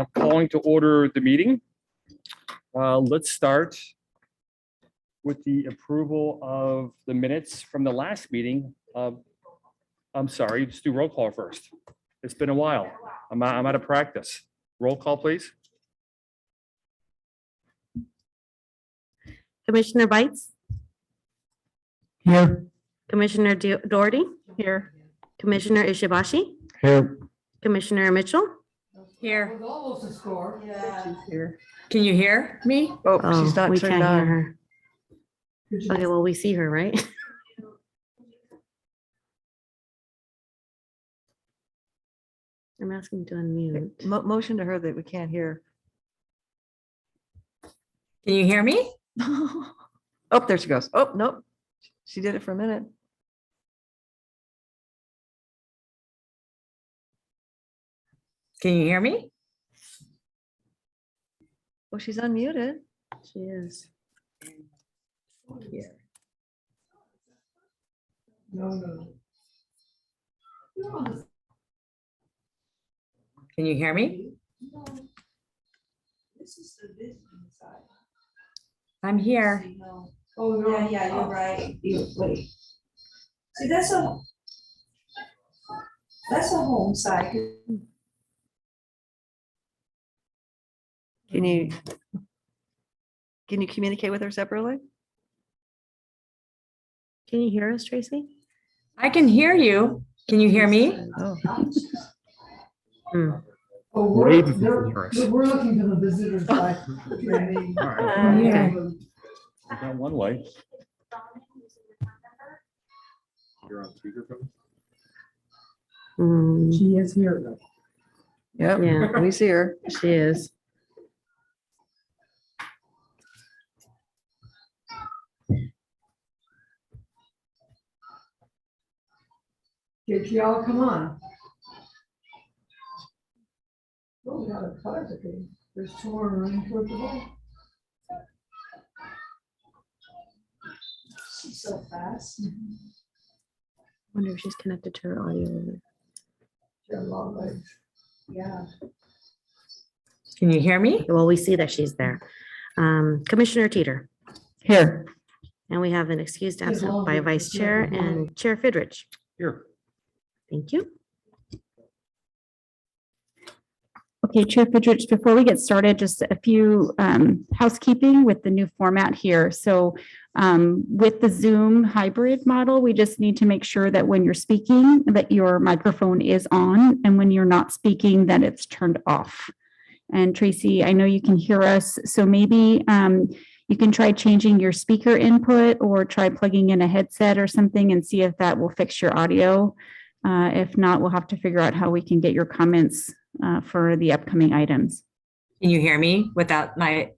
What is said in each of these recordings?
I'm calling to order the meeting. Let's start with the approval of the minutes from the last meeting. I'm sorry, let's do roll call first. It's been a while. I'm out of practice. Roll call, please. Commissioner Bites, Here. Commissioner Doherty. Here. Commissioner Ishibashi, Here. Commissioner Mitchell. Here. Was almost a score. Yeah. Can you hear me? Oh, she's not we turned can't hear on. her. Okay, well, we see her, right? I'm asking to unmute. Motion to her that we can't hear. Can you hear me? Oh, there she goes. Oh, nope. She did it for a minute. Can you hear me? Well, she's unmuted. She is. Can you hear me? I'm here. Oh, no. Yeah, you're right. Wait. See, that's a home site. Can you communicate with her separately? Can you hear us, Tracy? I can hear you. Can you hear me? Oh, Hmm. Oh, Wave if you can hear us. we're looking to the visitors side. All right. Okay. I got one way. You're on speakerphone? Hmm, She is here though. yep. Yeah. We see her. she is. Get y'all, come on. Oh, we got a color cookie. There's two more running toward the ball. She's so fast. Wonder if she's connected to her audio. She got long legs. Yeah. Can you hear me? Well, we see that she's there. Commissioner Teeter, Here. and we have an excused absent long by legs. Vice Chair and Chair Fidrich. Here. Thank you. Okay, Chair Fidrich, before we get started, just a few housekeeping with the new format here. So with the Zoom hybrid model, we just need to make sure that when you're speaking, that your microphone is on, and when you're not speaking, that it's turned off. And Tracy, I know you can hear us, so maybe you can try changing your speaker input or try plugging in a headset or something and see if that will fix your audio. If not, we'll have to figure out how we can get your comments for the upcoming items. Can you hear me without my,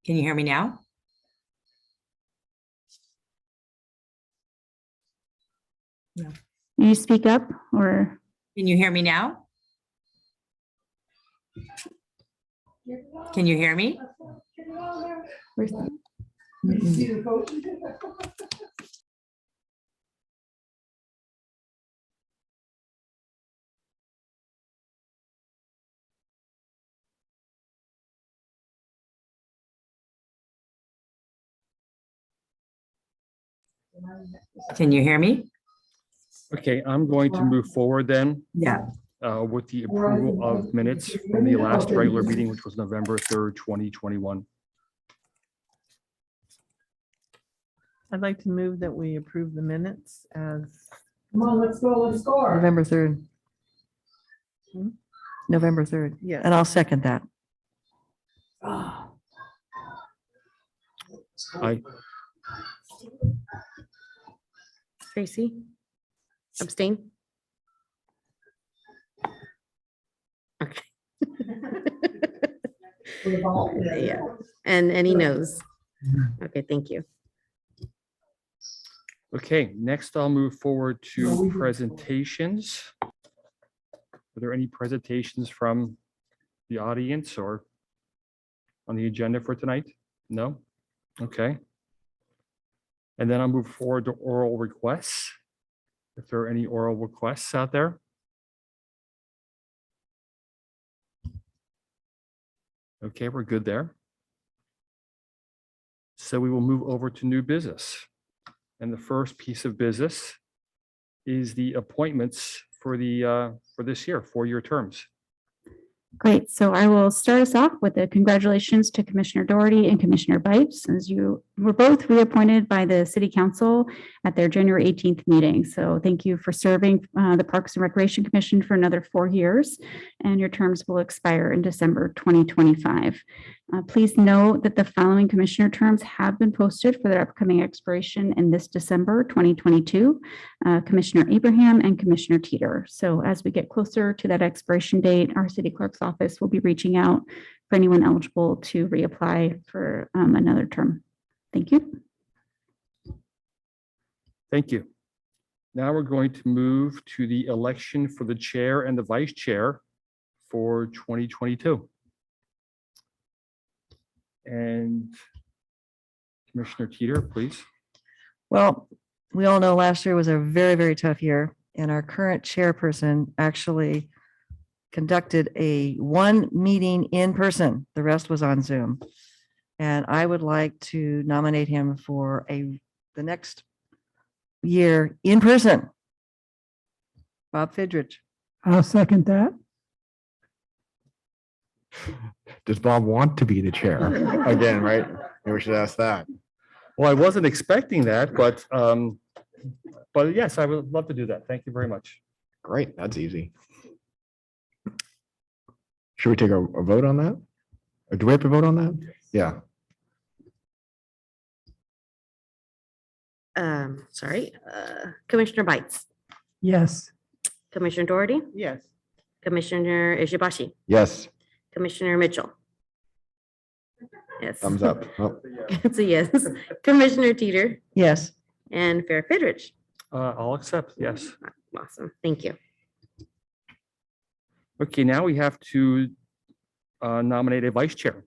can you hear me now? Can you speak up or? Can you hear me now? Can you hear me? where's the- You see the coach? Can you hear me? Okay, I'm going to move forward then Yeah. with the approval of minutes from the last regular meeting, which was November 3rd, 2021. I'd like to move that we approve the minutes as, Come on, let's go, let's score. November 3rd. November 3rd. yes. And I'll second that. I Tracy? Abstain? Okay. For the ball. Yeah, and any no's? Okay, thank you. Okay, next I'll move forward No, to we didn't. presentations. Are there any presentations from the audience or on the agenda for tonight? No? Okay. And then I'll move forward to oral requests. If there are any oral requests out there. Okay, we're good there. So we will move over to new business. And the first piece of business is the appointments for this year, 4-year terms. Great. So I will start us off with a congratulations to Commissioner Doherty and Commissioner Bites, as you were both reappointed by the City Council at their January 18th meeting. So thank you for serving the Parks and Recreation Commission for another 4 years, and your terms will expire in December 2025. Please note that the following commissioner terms have been posted for their upcoming expiration in this December 2022, Commissioner Abraham and Commissioner Teeter. So as we get closer to that expiration date, our city clerk's office will be reaching out for anyone eligible to reapply for another term. Thank you. Thank you. Now we're going to move to the election for the chair and the vice chair for 2022. And Commissioner Teeter, please. Well, we all know last year was a very, very tough year, and our current chairperson actually conducted one meeting in person. The rest was on Zoom. And I would like to nominate him for the next year in person. Bob Fidrich. I'll second that. Does Bob want to be the chair again, right? Maybe we should ask that. Well, I wasn't expecting that, but yes, I would love to do that. Thank you very much. Great, that's easy. Should we take a vote on that? Or do we have to vote on that? Yeah. Commissioner Bites, Yes. Commissioner Doherty, Yes. Commissioner Ishibashi, Yes, Commissioner Mitchell. Yes. thumbs up. Oh, It's a yes. Commissioner Teeter Yes. and Fair Fidrich. I'll accept, yes. Awesome. Thank you. Okay, now we have to nominate a vice chair.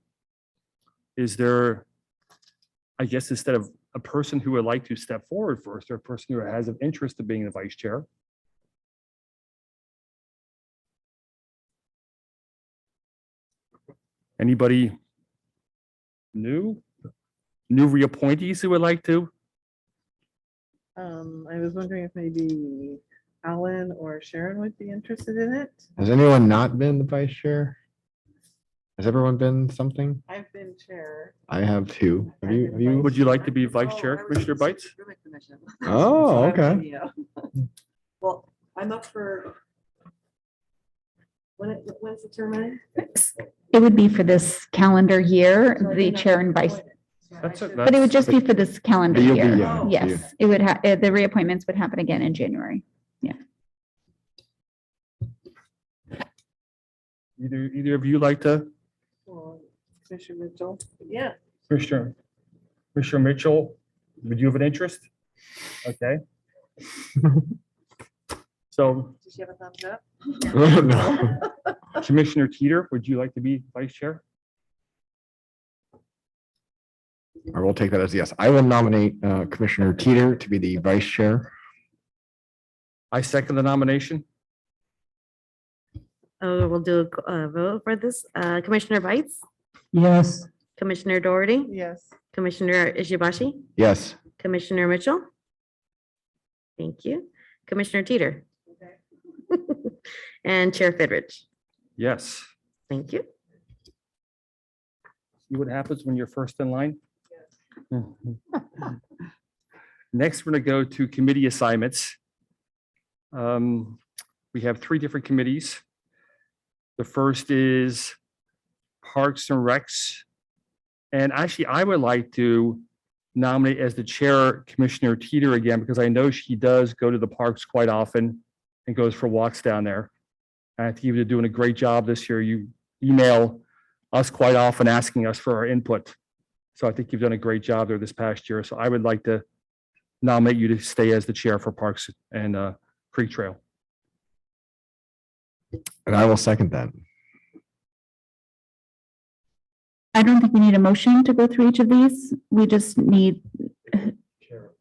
Is there, I guess, instead of a person who would like to step forward first, or a person who has an interest in being the vice chair? Anybody new? New reappointees who would like to? I was wondering if maybe Alan or Sharon would be interested in it. has anyone not been the vice chair? Has everyone been something? I've been chair. I have two. Have you? Would you like to be vice chair, Commissioner Bites? Oh, okay. Well, I'm up for. When's the term end? It would be for this calendar year, the chair and vice, That's it. but it would just be for this calendar But you'll be, year. yeah, you- Yes, it would have, the reappointments would happen again in January. Either of you like to? Commissioner Mitchell. Yeah. Commissioner Mitchell, would you have an interest? Okay. So Does she have a thumbs up? No. Commissioner Teeter, would you like to be vice chair? I will take that as yes. I will nominate Commissioner Teeter to be the vice chair. I second the nomination. We'll do a vote for this. Commissioner Bites, Yes. Commissioner Doherty, Yes. Commissioner Ishibashi, Yes, Commissioner Mitchell. Thank you. Commissioner Teeter. And Chair Fidrich. Yes. Thank you. See what happens when you're first in line? Next, we're going to go to committee assignments. We have 3 different committees. The first is Parks and Recs. And actually, I would like to nominate as the chair Commissioner Teeter again, because I know she does go to the parks quite often and goes for walks down there. I think you're doing a great job this year. You email us quite often asking us for our input. So I think you've done a great job there this past year. So I would like to nominate you to stay as the chair for Parks and Creek Trail. and I will second that. I don't think we need a motion to go through each of these. We just need,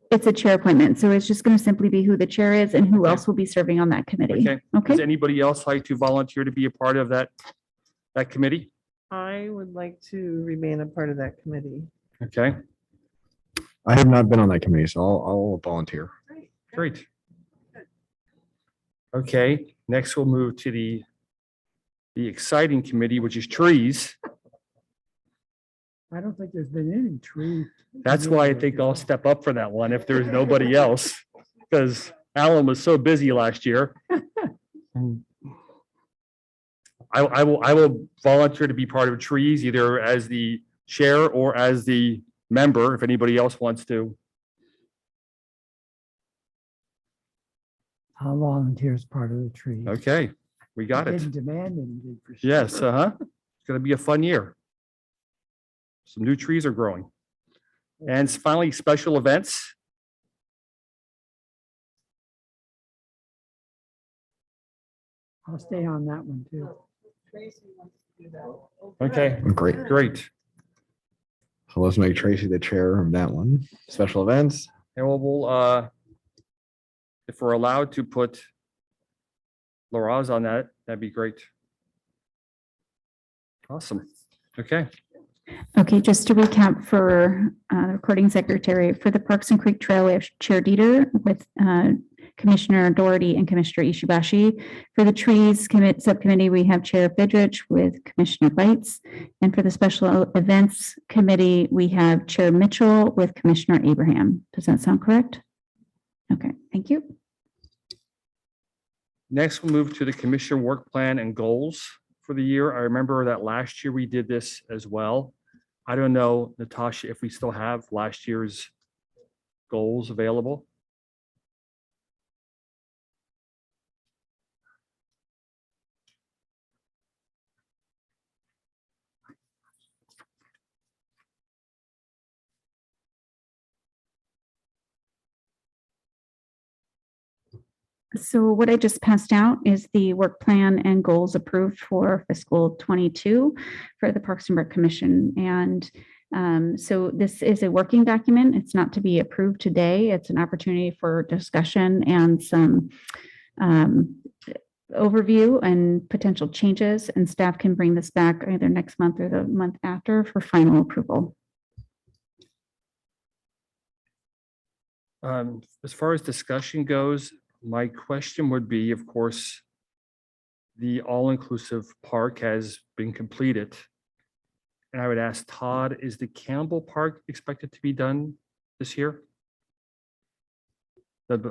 it's a chair appointment. So it's just going to simply be who the chair is and who Okay. else will be serving on that committee. Okay. Okay. Does anybody else like to volunteer to be a part of that committee? I would like to remain a part of that committee. Okay, I have not been on that committee, so I'll volunteer. great. Okay, next we'll move to the exciting committee, which is trees. I don't think there's been any tree. That's why I think I'll step up for that one if there's nobody else, because Alan was so busy last year. I will volunteer to be part of trees, either as the chair or as the member, if anybody else wants to. I'll volunteer as part of the tree. Okay, we got it. Didn't demand anything for sure. Yes, It's gonna be a fun year. Some new trees are growing. And finally, special events. I'll stay on that one too. Okay, Great. great. So let's make Tracy the chair of that one. Special events. And we'll, if we're allowed to put Laura's on that, that'd be great. Awesome. Okay, Okay, just to recap for the recording secretary, for the Parks and Creek Trail, we have Chair Dieter with Commissioner Doherty and Commissioner Ishibashi. For the trees subcommittee, we have Chair Fidrich with Commissioner Bites. And for the special events committee, we have Chair Mitchell with Commissioner Abraham. Does that sound correct? Okay, thank you. next we'll move to the commission work plan and goals for the year. I remember that last year we did this as well. I don't know, Natasha, if we still have last year's goals available. So what I just passed out is the work plan and goals approved for fiscal 22 for the Parks and Rec Commission. And so this is a working document. It's not to be approved today. It's an opportunity for discussion and some overview and potential changes. And staff can bring this back either next month or the month after for final approval. As far as discussion goes, my question would be, of course, the all-inclusive park has been completed. And I would ask Todd, is the Campbell Park expected to be done this year? There's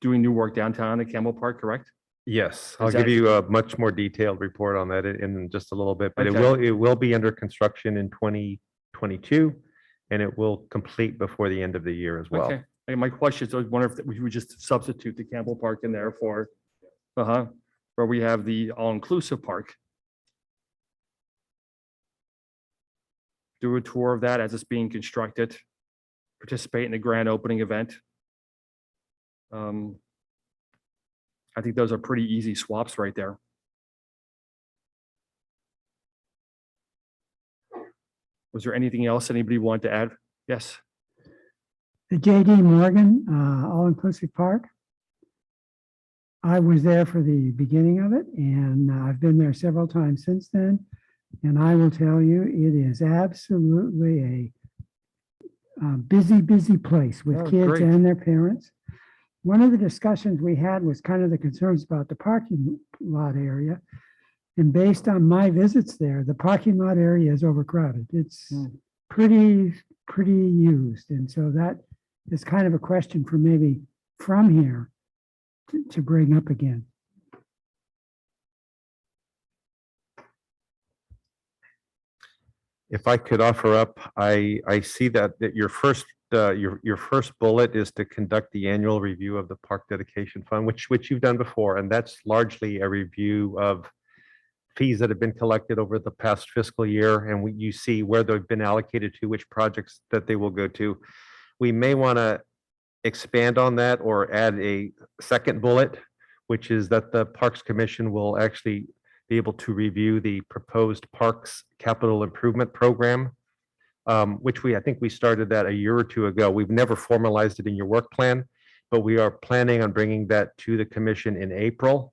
doing new work downtown at Campbell Park, correct? Yes, I'll Is give that- you a much more detailed report on that in just a little bit, but Okay. it will be under construction in 2022, and it will complete before the end of the year as well. Okay. And my question is, I wonder if we would just substitute the Campbell Park in there for, where we have the all-inclusive park. Do a tour of that as it's being constructed, participate in the grand opening event. I think those are pretty easy swaps right there. Was there anything else anybody want to add? Yes. The J.D. Morgan All-Inclusive Park. I was there for the beginning of it, and I've been there several times since then. And I will tell you, it is absolutely a busy place with Oh, kids great. and their parents. One of the discussions we had was kind of the concerns about the parking lot area. And based on my visits there, the parking lot area is overcrowded. It's pretty used. And so that is kind of a question for maybe from here to bring up again. If I could offer up, I see that your first bullet is to conduct the annual review of the Park Dedication Fund, which you've done before, and that's largely a review of fees that have been collected over the past fiscal year, and you see where they've been allocated to, which projects that they will go to. We may want to expand on that or add a second bullet, which is that the Parks Commission will actually be able to review the proposed Parks Capital Improvement Program, which I think we started that a year or two ago. We've never formalized it in your work plan, but we are planning on bringing that to the commission in April.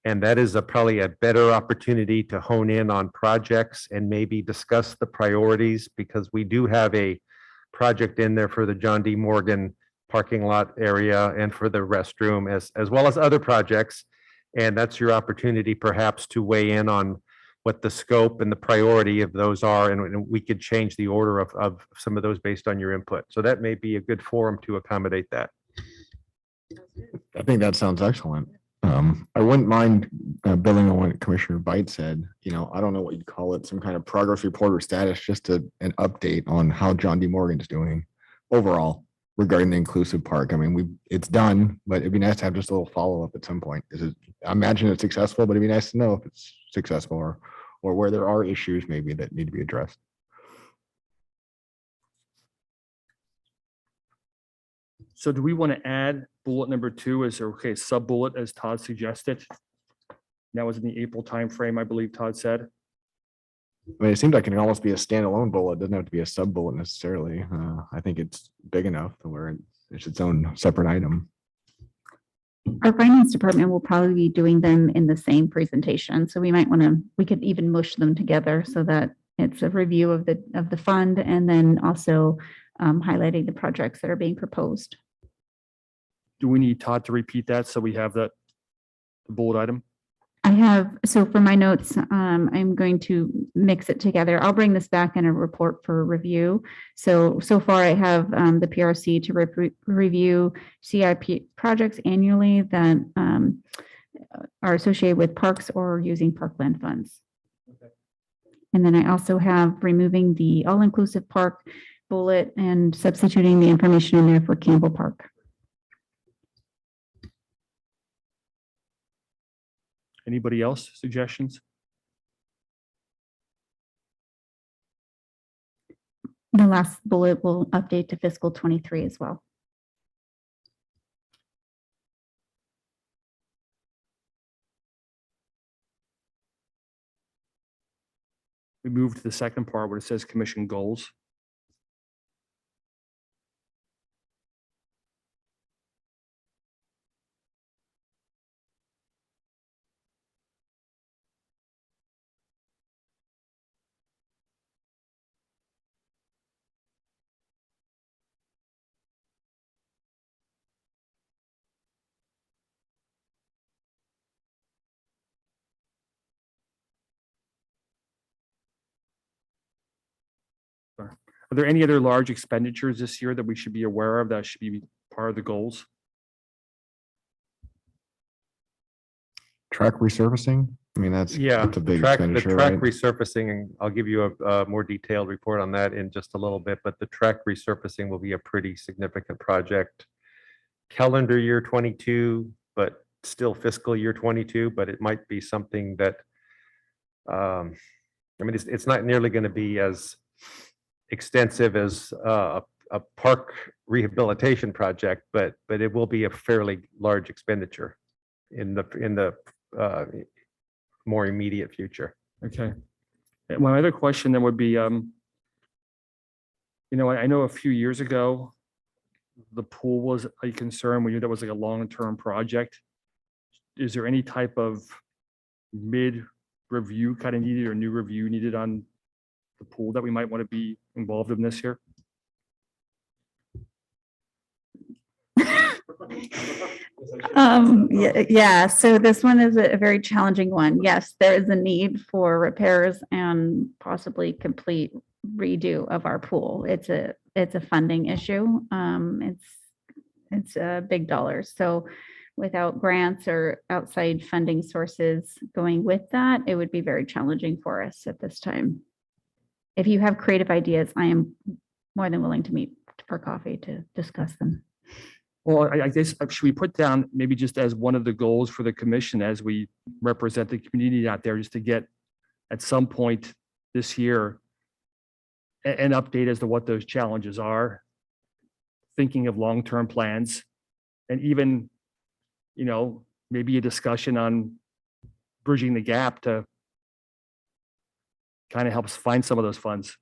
And that is probably a better opportunity to hone in on projects and maybe discuss the priorities, because we do have a project in there for the John D. Morgan parking lot area and for the restroom, as well as other projects. And that's your opportunity perhaps to weigh in on what the scope and the priority of those are. And we could change the order of some of those based on your input. So that may be a good forum to accommodate that. I think that sounds excellent. I wouldn't mind building on what Commissioner Byte said. You know, I don't know what you'd call it, some kind of progress report or status, just an update on how John D. Morgan's doing overall regarding the inclusive park. I mean, it's done, but it'd be nice to have just a little follow-up at some point. I imagine it's successful, but it'd be nice to know if it's successful or where there are issues maybe that need to be addressed. So do we want to add bullet number 2 as, okay, sub-bullet as Todd suggested? That was in the April timeframe, I believe Todd said. I mean, it seems like it can almost be a standalone bullet. It doesn't have to be a sub bullet necessarily. I think it's big enough to where it's its own separate item. Our finance department will probably be doing them in the same presentation. So we might want to, we could even mush them together so that it's a review of the fund and then also highlighting the projects that are being proposed. Do we need Todd to repeat that so we have the bullet item? I have, so for my notes, I'm going to mix it together. I'll bring this back in a report for review. So far I have the PRC to review CIP projects annually that are associated with parks or using parkland funds. Okay. And then I also have removing the all-inclusive park bullet and substituting the information in there for Campbell Park. Anybody else suggestions? The last bullet will update to fiscal 23 as well. We move to the second part where it says commission goals. Are there any other large expenditures this year that we should be aware of that should be part of the goals? Track resurfacing. I mean, that's a big the expenditure, track right? resurfacing, and I'll give you a more detailed report on that in just a little bit, but the track resurfacing will be a pretty significant project. Calendar year 22, but still fiscal year 22, but it might be something that, I mean, it's not nearly going to be as extensive as a park rehabilitation project, but it will be a fairly large expenditure in the more immediate future. Okay. And my other question then would be, you know, I know a few years ago, the pool was a concern. We knew that was like a long-term project. Is there any type of mid-review kind of needed or new review needed on the pool that we might want to be involved in this year? Yeah, so this one is a very challenging one. Yes, there is a need for repairs and possibly complete redo of our pool. It's a funding issue. It's big dollars. So without grants or outside funding sources going with that, it would be very challenging for us at this time. If you have creative ideas, I am more than willing to meet for coffee to discuss them. Well, I guess should we put down maybe just as one of the goals for the commission as we represent the community out there, just to get at some point this year an update as to what those challenges are, thinking of long-term plans, and even, you know, maybe a discussion on bridging the gap to kind of help us find some of those funds.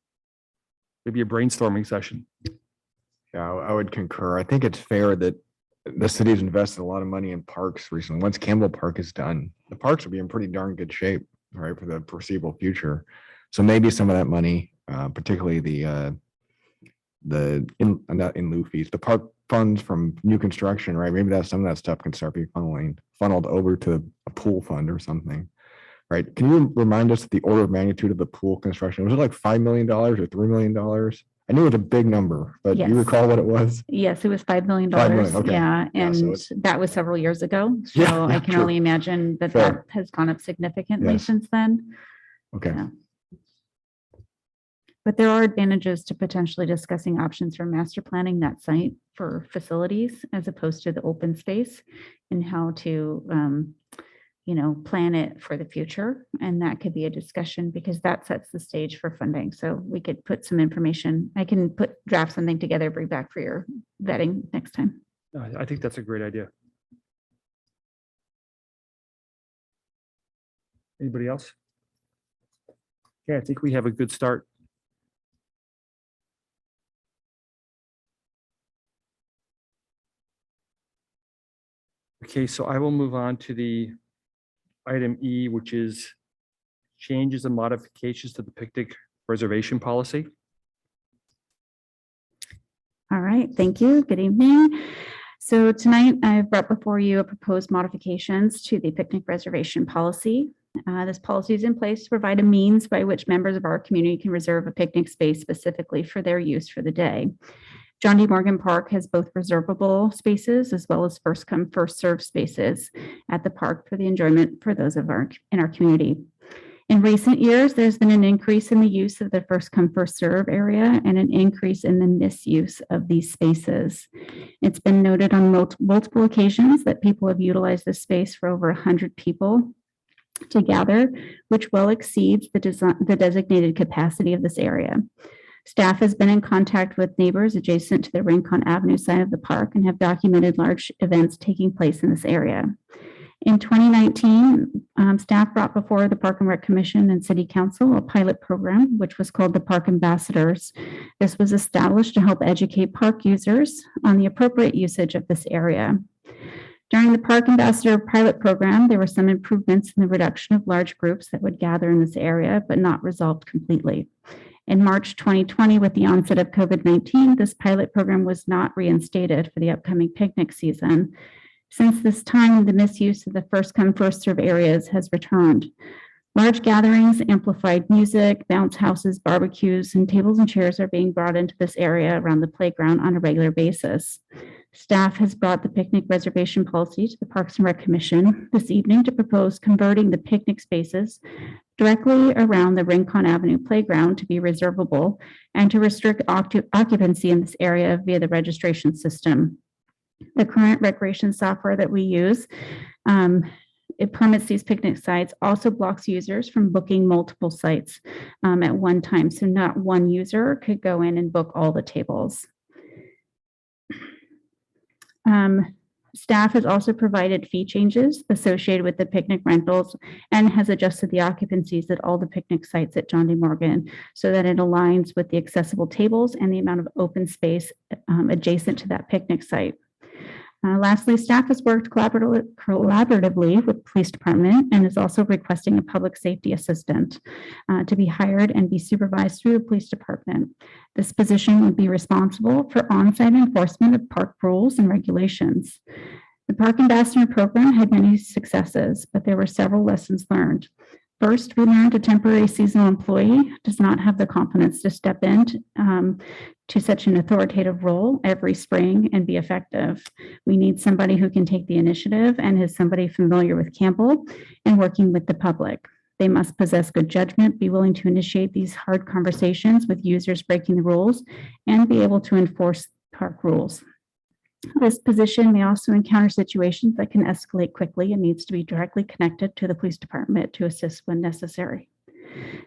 Maybe a brainstorming session. Yeah, I would concur. I think it's fair that the city's invested a lot of money in parks recently. Once Campbell Park is done, the parks will be in pretty darn good shape, right, for the foreseeable future. So maybe some of that money, particularly not in lieu fees, the park funds from new construction, right? Maybe that's some of that stuff can start being funneled over to a pool fund or something, right? Can you remind us the order of magnitude of the pool construction? Was it like $5 million or $3 million? I knew it was a big number, but do you Yes. recall what it was? Yes, it was $5 million. $5 million, okay. Yeah, Yeah, so and it's- that was several years ago. So Yeah, I can true. only imagine that Fair. that has gone up significantly Yes. since then. Okay. Yeah. But there are advantages to potentially discussing options for master planning that site for facilities as opposed to the open space and how to, plan it for the future. And that could be a discussion because that sets the stage for funding. So we could put some information. I can draft something together, bring back for your vetting next time. I think that's a great idea. Anybody else? Yeah, I think we have a good start. Okay, so I will move on to the item E, which is changes and modifications to the picnic reservation policy. All right, thank you. Good evening. So tonight I've brought before you a proposed modifications to the picnic reservation policy. This policy is in place to provide a means by which members of our community can reserve a picnic space specifically for their use for the day. John D. Morgan Park has both reservable spaces as well as first come, first served spaces at the park for the enjoyment for those in our community. In recent years, there's been an increase in the use of the first come, first serve area and an increase in the misuse of these spaces. It's been noted on multiple occasions that people have utilized this space for over 100 people to gather, which well exceeds the designated capacity of this area. Staff has been in contact with neighbors adjacent to the Rincon Avenue side of the park and have documented large events taking place in this area. In 2019, staff brought before the Park and Rec Commission and City Council a pilot program, which was called the Park Ambassadors. This was established to help educate park users on the appropriate usage of this area. During the Park Ambassador pilot program, there were some improvements in the reduction of large groups that would gather in this area, but not resolved completely. In March 2020, with the onset of COVID-19, this pilot program was not reinstated for the upcoming picnic season. Since this time, the misuse of the first come, first serve areas has returned. Large gatherings, amplified music, bounce houses, barbecues, and tables and chairs are being brought into this area around the playground on a regular basis. Staff has brought the picnic reservation policy to the Parks and Rec Commission this evening to propose converting the picnic spaces directly around the Rincon Avenue playground to be reservable and to restrict occupancy in this area via the registration system. The current recreation software that we use, it permits these picnic sites, also blocks users from booking multiple sites at one time. So not one user could go in and book all the tables. Staff has also provided fee changes associated with the picnic rentals and has adjusted the occupancies at all the picnic sites at John D. Morgan so that it aligns with the accessible tables and the amount of open space adjacent to that picnic site. Lastly, staff has worked collaboratively with the police department and is also requesting a public safety assistant to be hired and be supervised through the police department. This position would be responsible for on-site enforcement of park rules and regulations. The Park Ambassador program had many successes, but there were several lessons learned. First, we learned a temporary seasonal employee does not have the confidence to step in to such an authoritative role every spring and be effective. We need somebody who can take the initiative and is somebody familiar with Campbell and working with the public. They must possess good judgment, be willing to initiate these hard conversations with users breaking the rules, and be able to enforce park rules. This position may also encounter situations that can escalate quickly and needs to be directly connected to the police department to assist when necessary.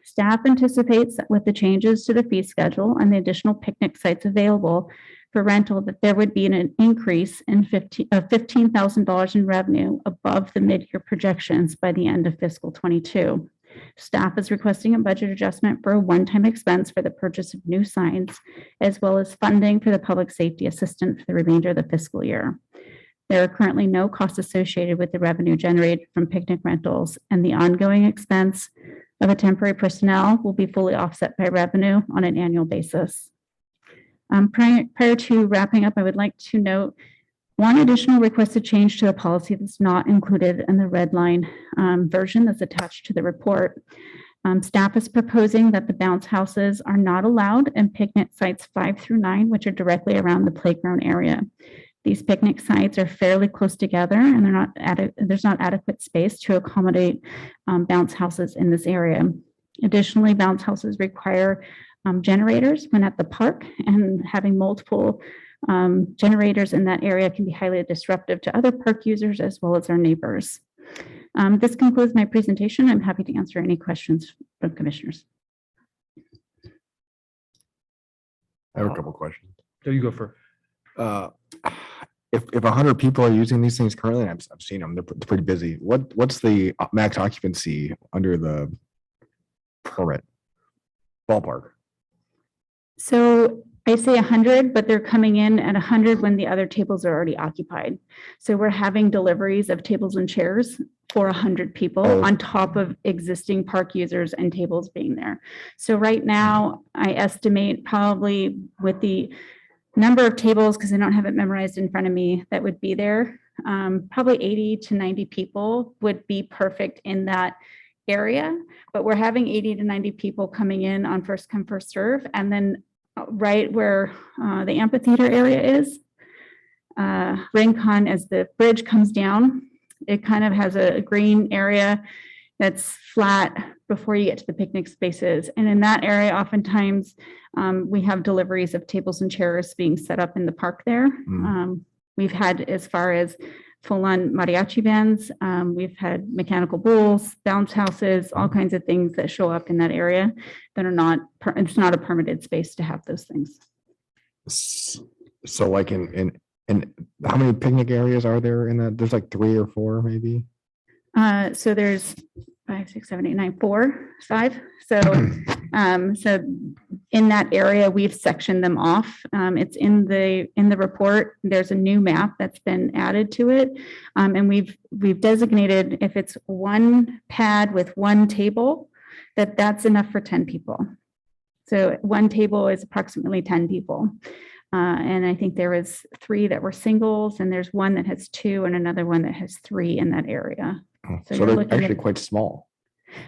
Staff anticipates that with the changes to the fee schedule and the additional picnic sites available for rental, that there would be an increase in $15,000 in revenue above the mid-year projections by the end of fiscal 22. Staff is requesting a budget adjustment for a one-time expense for the purchase of new signs, as well as funding for the public safety assistant for the remainder of the fiscal year. There are currently no costs associated with the revenue generated from picnic rentals, and the ongoing expense of a temporary personnel will be fully offset by revenue on an annual basis. Prior to wrapping up, I would like to note one additional requested change to the policy that's not included in the red line version that's attached to the report. Staff is proposing that the bounce houses are not allowed in picnic sites 5 through 9, which are directly around the playground area. These picnic sites are fairly close together, and there's not adequate space to accommodate bounce houses in this area. Additionally, bounce houses require generators when at the park, and having multiple generators in that area can be highly disruptive to other park users as well as our neighbors. This concludes my presentation. I'm happy to answer any questions from commissioners. I have a couple questions. There you go for. If 100 people are using these things currently, and I've seen them, they're pretty busy. What's the max occupancy under the permit? Ballpark. So I say 100, but they're coming in at 100 when the other tables are already occupied. So we're having deliveries of tables and chairs for 100 people Oh. on top of existing park users and tables being there. So right now, I estimate probably with the number of tables, because I don't have it memorized in front of me, that would be there, probably 80 to 90 people would be perfect in that area. But we're having 80 to 90 people coming in on first come, first serve. And then right where the amphitheater area is, Rincon, as the bridge comes down, it kind of has a green area that's flat before you get to the picnic spaces. And in that area, oftentimes we have deliveries of tables and chairs being set up in the park there. We've had as far as full-on mariachi bands. We've had mechanical bulls, bounce houses, all kinds of things that show up in that area that are not, it's not a permitted space to have those things. So like in how many picnic areas are there in that? There's like 3 or 4 maybe. So there's 5, 6, 7, 8, 9, 4, 5. So, so in that area, we've sectioned them off. It's in the report. There's a new map that's been added to it, and we've designated if it's one pad with one table, that's enough for 10 people. So one table is approximately 10 people. And I think there was 3 that were singles, and there's one that has 2 and another one that has 3 in that area. So you're they're looking at- actually quite small.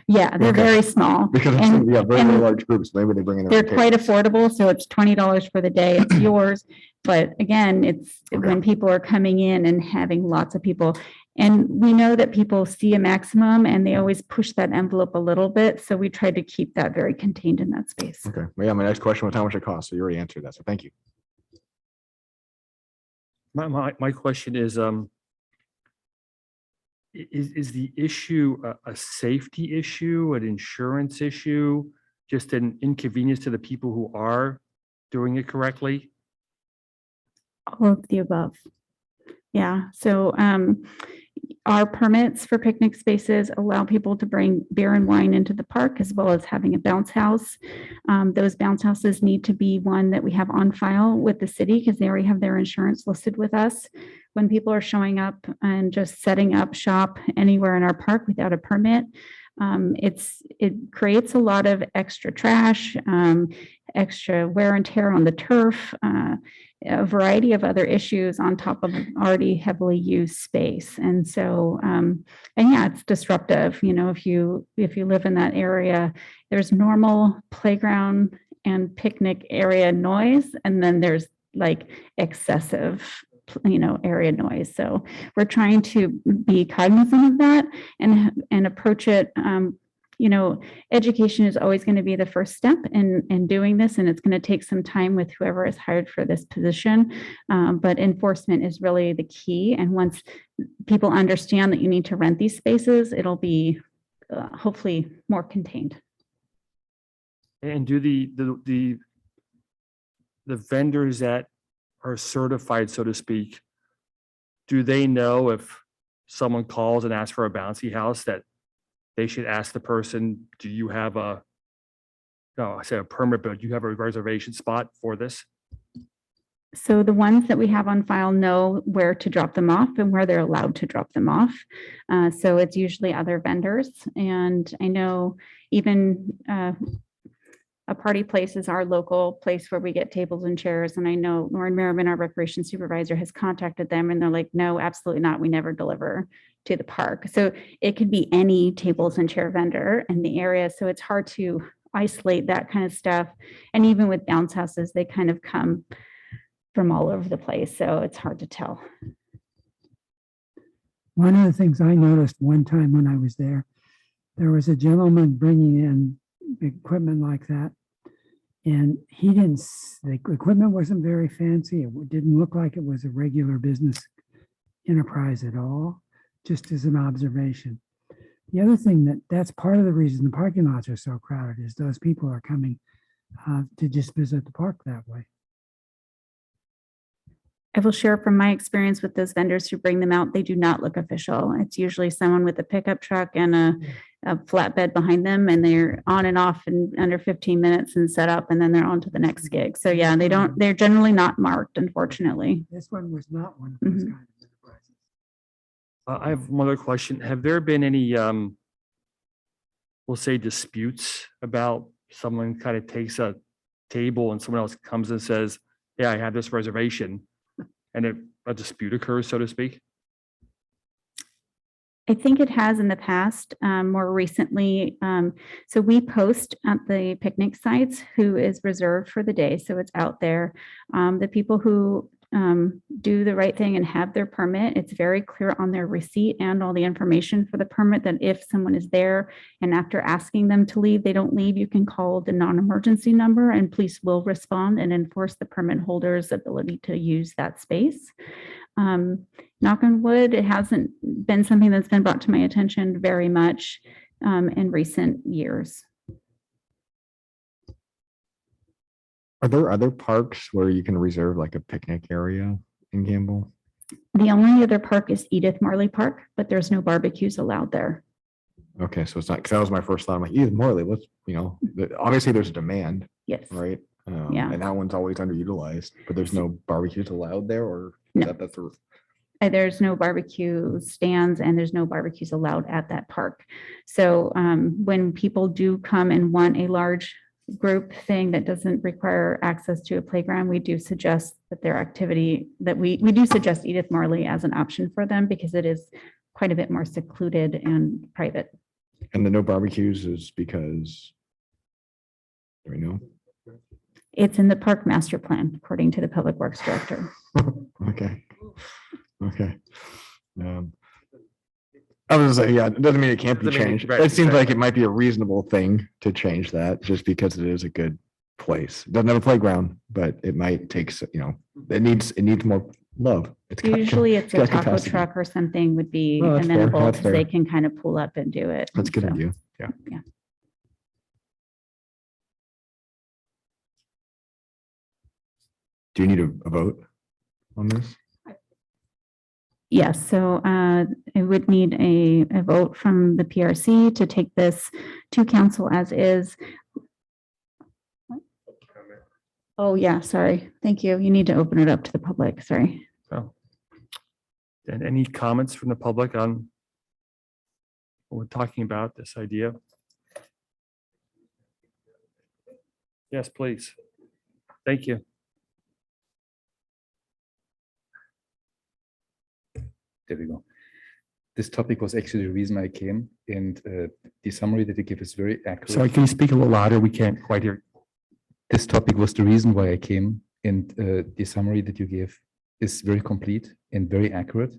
Yeah, they're Okay. very small. Because And- yeah, very, and very large groups. Maybe they bring in They're their quite tables. affordable, so it's $20 for the day, it's yours. But again, it's Okay. when people are coming in and having lots of people. And we know that people see a maximum and they always push that envelope a little bit. So we try to keep that very contained in that space. Okay. Well, yeah, my next question was how much it costs. So you already answered that. So thank you. My question is the issue a safety issue, an insurance issue, just an inconvenience to the people who are doing it correctly? All of the above. Yeah, so our permits for picnic spaces allow people to bring beer and wine into the park, as well as having a bounce house. Those bounce houses need to be one that we have on file with the city because they already have their insurance listed with us. When people are showing up and just setting up shop anywhere in our park without a permit, it creates a lot of extra trash, extra wear and tear on the turf, a variety of other issues on top of already heavily used space. And so, and yeah, it's disruptive. You know, if you live in that area, there's normal playground and picnic area noise, and then there's like excessive, area noise. So we're trying to be cognizant of that and approach it. Education is always going to be the first step in doing this, and it's going to take some time with whoever is hired for this position. But enforcement is really the key. And once people understand that you need to rent these spaces, it'll be hopefully more contained. And do the vendors that are certified, so to speak, do they know if someone calls and asks for a bouncy house that they should ask the person, do you have a permit, but do you have a reservation spot for this? So the ones that we have on file know where to drop them off and where they're allowed to drop them off. So it's usually other vendors. And I know even a party place is our local place where we get tables and chairs. And I know Lauren Merriman, our recreation supervisor, has contacted them and they're like, no, absolutely not. We never deliver to the park. So it could be any tables and chair vendor in the area. So it's hard to isolate that kind of stuff. And even with bounce houses, they kind of come from all over the place. So it's hard to tell. One of the things I noticed one time when I was there was a gentleman bringing in equipment like that. And he didn't, the equipment wasn't very fancy. It didn't look like it was a regular business enterprise at all, just as an observation. The other thing that's part of the reason the parking lots are so crowded is those people are coming to just visit the park that way. I will share from my experience with those vendors who bring them out, they do not look official. It's usually someone with a pickup truck and a flatbed behind them, and they're on and off in under 15 minutes and set up, and then they're on to the next gig. So yeah, they're generally not marked, unfortunately. This one was not one of those kind of enterprises. I have one other question. Have there been any, we'll say, disputes about someone kind of takes a table and someone else comes and says, yeah, I have this reservation, and a dispute occurs, so to speak? I think it has in the past, more recently. So we post at the picnic sites who is reserved for the day. So it's out there. The people who do the right thing and have their permit, it's very clear on their receipt and all the information for the permit that if someone is there and after asking them to leave, they don't leave, you can call the non-emergency number and police will respond and enforce the permit holder's ability to use that space. Knock on wood, it hasn't been something that's been brought to my attention very much in recent years. Are there other parks where you can reserve like a picnic area in Campbell? The only other park is Edith Morley Park, but there's no barbecues allowed there. Okay, so it's not, because that was my first thought. I'm like, Edith Morley, let's, obviously there's a demand, Yes. right? Yeah. And that one's always underutilized, but there's no barbecues allowed there, or No. that's the There's no barbecue stands and there's no barbecues allowed at that park. So when people do come and want a large group thing that doesn't require access to a playground, we do suggest that their activity, that we do suggest Edith Morley as an option for them because it is quite a bit more secluded and private. And the no barbecues is because, do we know? It's in the park master plan, according to the public works director. Okay. Okay. I was gonna say, yeah, it doesn't mean it can't be Doesn't mean it- changed. right, It seems like exactly. it might be a reasonable thing to change that just because it is a good place. It doesn't have a playground, but it might take, it needs more love. It's got- Usually it's a got taco capacity. truck or something would be Oh, that's fair, amenable that's because they fair. can kind of pull up and do it. That's a good So, idea. Yeah. Yeah. Do you need a vote on this? Yes, so I would need a vote from the PRC to take this to council as is. Oh, yeah, sorry. Thank you. You need to open it up to the public. Sorry. So, and any comments from the public on what we're talking about, this idea? Yes, please. Thank you. There we go. This topic was actually the reason I came, and the summary that you give is very accurate. Sorry, can you speak a little louder? We can't quite hear. This topic was the reason why I came, and the summary that you gave is very complete and very accurate.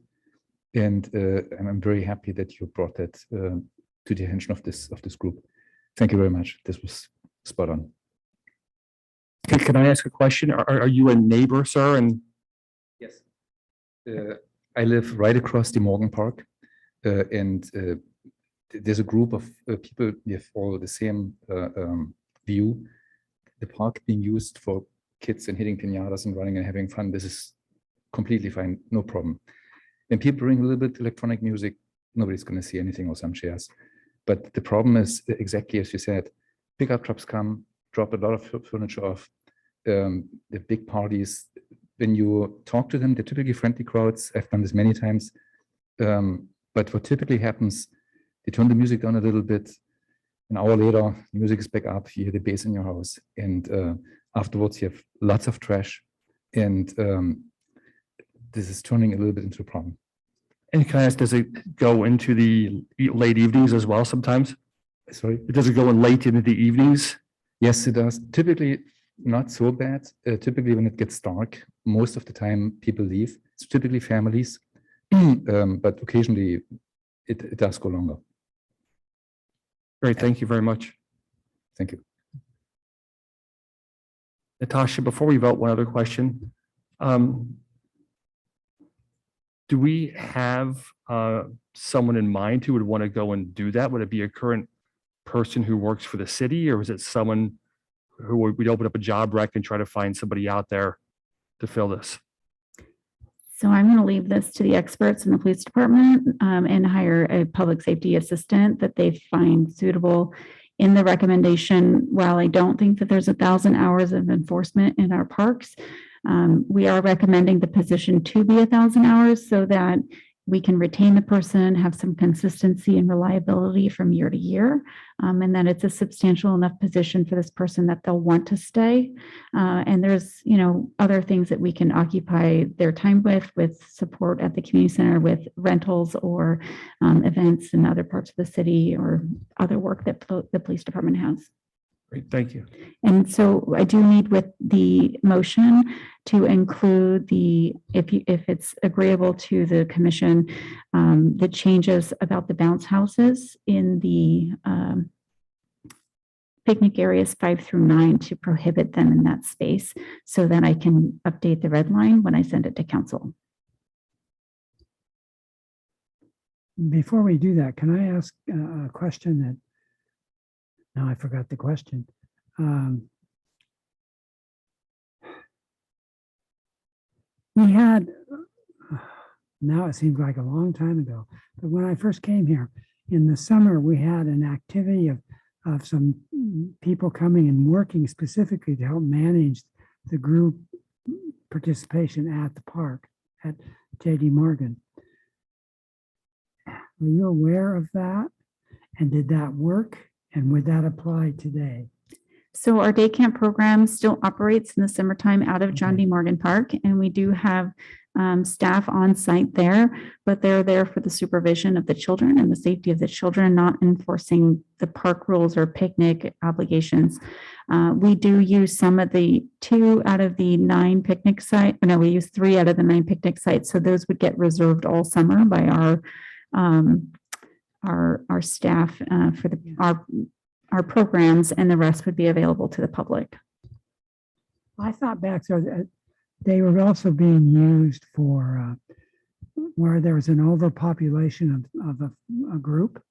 And I'm very happy that you brought that to the attention of this group. Thank you very much. This was spot on. Can I ask a question? Are you a neighbor, sir? And Yes. I live right across the Morgan Park, and there's a group of people with all the same view. The park being used for kids and hitting piñatas and running and having fun, this is completely fine, no problem. When people bring a little bit electronic music, nobody's going to see anything or some chairs. But the problem is exactly as you said, pickup trucks come, drop a lot of furniture off. The big parties, when you talk to them, they're typically friendly crowds. I've done this many times. But what typically happens, they turn the music down a little bit. An hour later, the music is back up. You hear the bass in your house, and afterwards you have lots of trash, and this is turning a little bit into a problem. And can I ask, does it go into the late evenings as well sometimes? Sorry. Does it go in late into the evenings? Yes, it does. Typically, not so bad. Typically, when it gets dark, most of the time people leave. It's typically families, but occasionally it does go longer. Great, thank you very much. Thank you. Natasha, before we vote, one other question. Do we have someone in mind who would want to go and do that? Would it be a current person who works for the city, or is it someone who we'd open up a job rec and try to find somebody out there to fill this? So I'm going to leave this to the experts in the police department and hire a public safety assistant that they find suitable. In the recommendation, while I don't think that there's 1,000 hours of enforcement in our parks, we are recommending the position to be 1,000 hours so that we can retain the person, have some consistency and reliability from year to year, and that it's a substantial enough position for this person that they'll want to stay. And there's, other things that we can occupy their time with support at the community center, with rentals or events in other parts of the city, or other work that the police department has. Great, thank you. And so I do need with the motion to include if it's agreeable to the commission, the changes about the bounce houses in the picnic areas 5 through 9 to prohibit them in that space, so that I can update the red line when I send it to council. Before we do that, can I ask a question that, now I forgot the question. We had, now it seems like a long time ago, but when I first came here in the summer, we had an activity of some people coming and working specifically to help manage the group participation at the park at JD Morgan. Were you aware of that? And did that work? And would that apply today? So our day camp program still operates in the summertime out of John D. Morgan Park, and we do have staff on site there, but they're there for the supervision of the children and the safety of the children, not enforcing the park rules or picnic obligations. We do use some of the 2 out of the 9 picnic sites. No, we use 3 out of the 9 picnic sites. So those would get reserved all summer by our staff for our programs, and the rest would be available to the public. I thought back there that they were also being used for where there was an overpopulation of a group,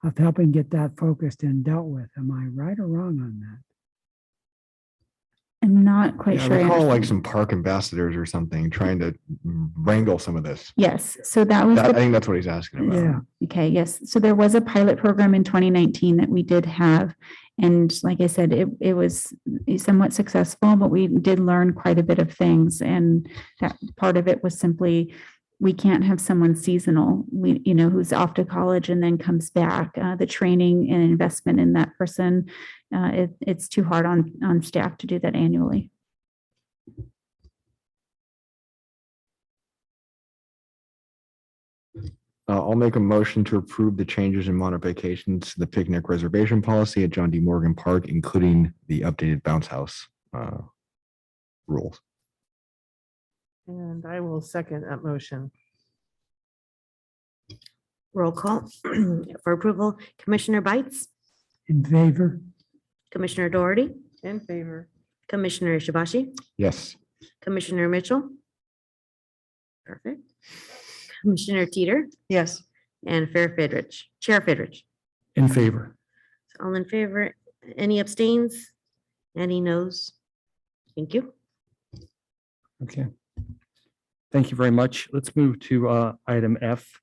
of helping get that focused and dealt with. Am I right or wrong on that? I'm not quite Yeah, sure. I I recall like understand. some park ambassadors or something trying to wrangle some of this. Yes, so that was I the think that's what he's asking about. Yeah. okay, yes. So there was a pilot program in 2019 that we did have. And like I said, it was somewhat successful, but we did learn quite a bit of things. And that part of it was simply, we can't have someone seasonal, who's off to college and then comes back. The training and investment in that person, it's too hard on staff to do that annually. I'll make a motion to approve the changes and modifications to the picnic reservation policy at John D. Morgan Park, including the updated bounce house rules. And I will second that motion. Roll call for approval. Commissioner Bites, In favor? Commissioner Doherty, In favor. Commissioner Shibashi, Yes. Commissioner Mitchell. Perfect. Commissioner Teeter Yes. and Chair Fidrich. In favor. All in favor. Any abstains? Any noes? Thank you. Okay. Thank you very much. Let's move to item F,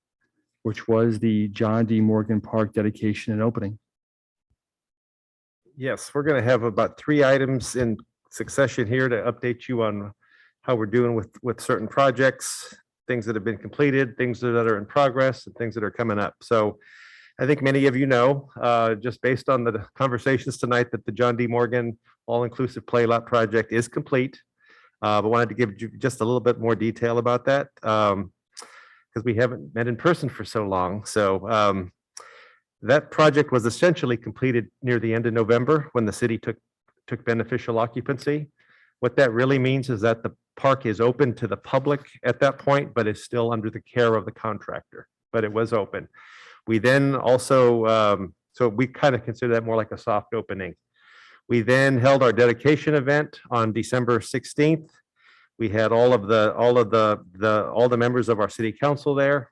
which was the John D. Morgan Park dedication and opening. Yes, we're going to have about 3 items in succession here to update you on how we're doing with certain projects, things that have been completed, things that are in progress, and things that are coming up. So I think many of you know, just based on the conversations tonight, that the John D. Morgan All-Inclusive Play Lot project is complete. But wanted to give you just a little bit more detail about that, because we haven't met in person for so long. So that project was essentially completed near the end of November when the city took beneficial occupancy. What that really means is that the park is open to the public at that point, but is still under the care of the contractor, but it was open. We then also, so we kind of consider that more like a soft opening. We then held our dedication event on December 16th. We had all the members of our city council there.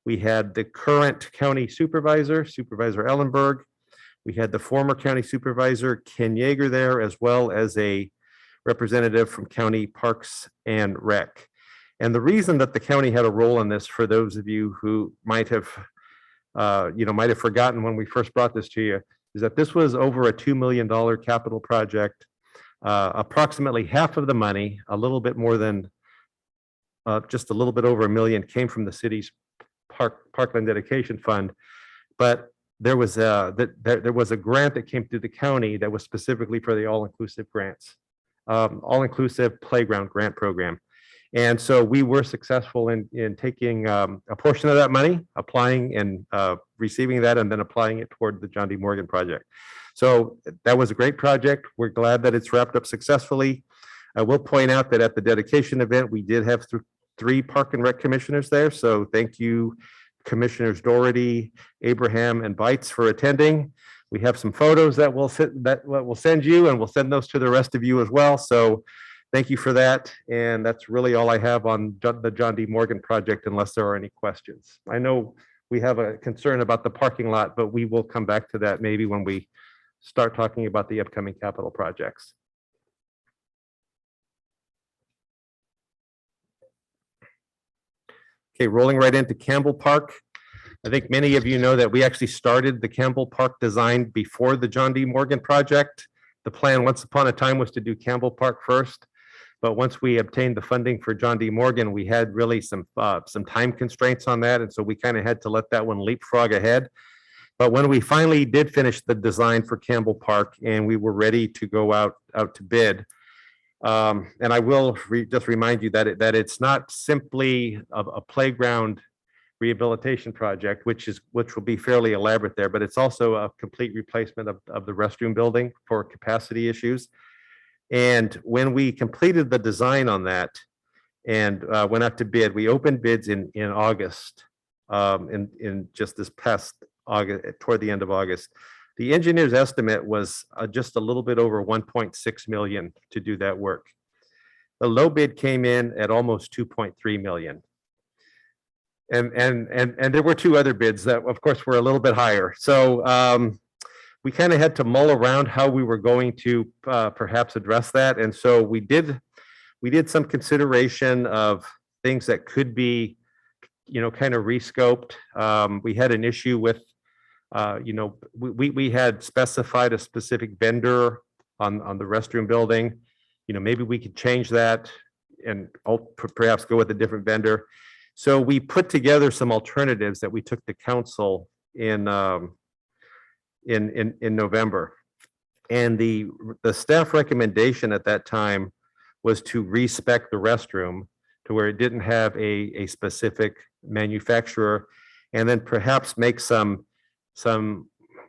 We had the current county supervisor, Supervisor Ellenberg. We had the former county supervisor, Ken Yeager, there, as well as a representative from County Parks and Rec. And the reason that the county had a role in this, for those of you who might have forgotten when we first brought this to you, is that this was over a $2 million capital project. Approximately half of the money, a little bit more than just a little bit over $1 million, came from the city's Parkland Dedication Fund. But there was a grant that came through the county that was specifically for the all-inclusive grants, all-inclusive playground grant program. And so we were successful in taking a portion of that money, applying and receiving that, and then applying it toward the John D. Morgan project. So that was a great project. We're glad that it's wrapped up successfully. I will point out that at the dedication event, we did have 3 Park and Rec commissioners there. So thank you, Commissioners Doherty, Abraham, and Bites, for attending. We have some photos that we'll send you, and we'll send those to the rest of you as well. So thank you for that. And that's really all I have on the John D. Morgan project, unless there are any questions. I know we have a concern about the parking lot, but we will come back to that maybe when we start talking about the upcoming capital projects. Okay, rolling right into Campbell Park. I think many of you know that we actually started the Campbell Park design before the John D. Morgan project. The plan once upon a time was to do Campbell Park first, but once we obtained the funding for John D. Morgan, we had really some time constraints on that, and so we kind of had to let that one leapfrog ahead. But when we finally did finish the design for Campbell Park and we were ready to go out to bid, and I will just remind you that it's not simply a playground rehabilitation project, which will be fairly elaborate there, but it's also a complete replacement of the restroom building for capacity issues. And when we completed the design on that and went out to bid, we opened bids in August, in just this past August, toward the end of August. The engineer's estimate was just a little bit over 1.6 million to do that work. The low bid came in at almost 2.3 million. And there were 2 other bids that, of course, were a little bit higher. So we kind of had to mull around how we were going to perhaps address that. And so we did some consideration of things that could be, kind of rescoped. We had an issue with, we had specified a specific vendor on the restroom building. Maybe we could change that and perhaps go with a different vendor. So we put together some alternatives that we took to council in November. And the staff recommendation at that time was to respec the restroom to where it didn't have a specific manufacturer, and then perhaps make some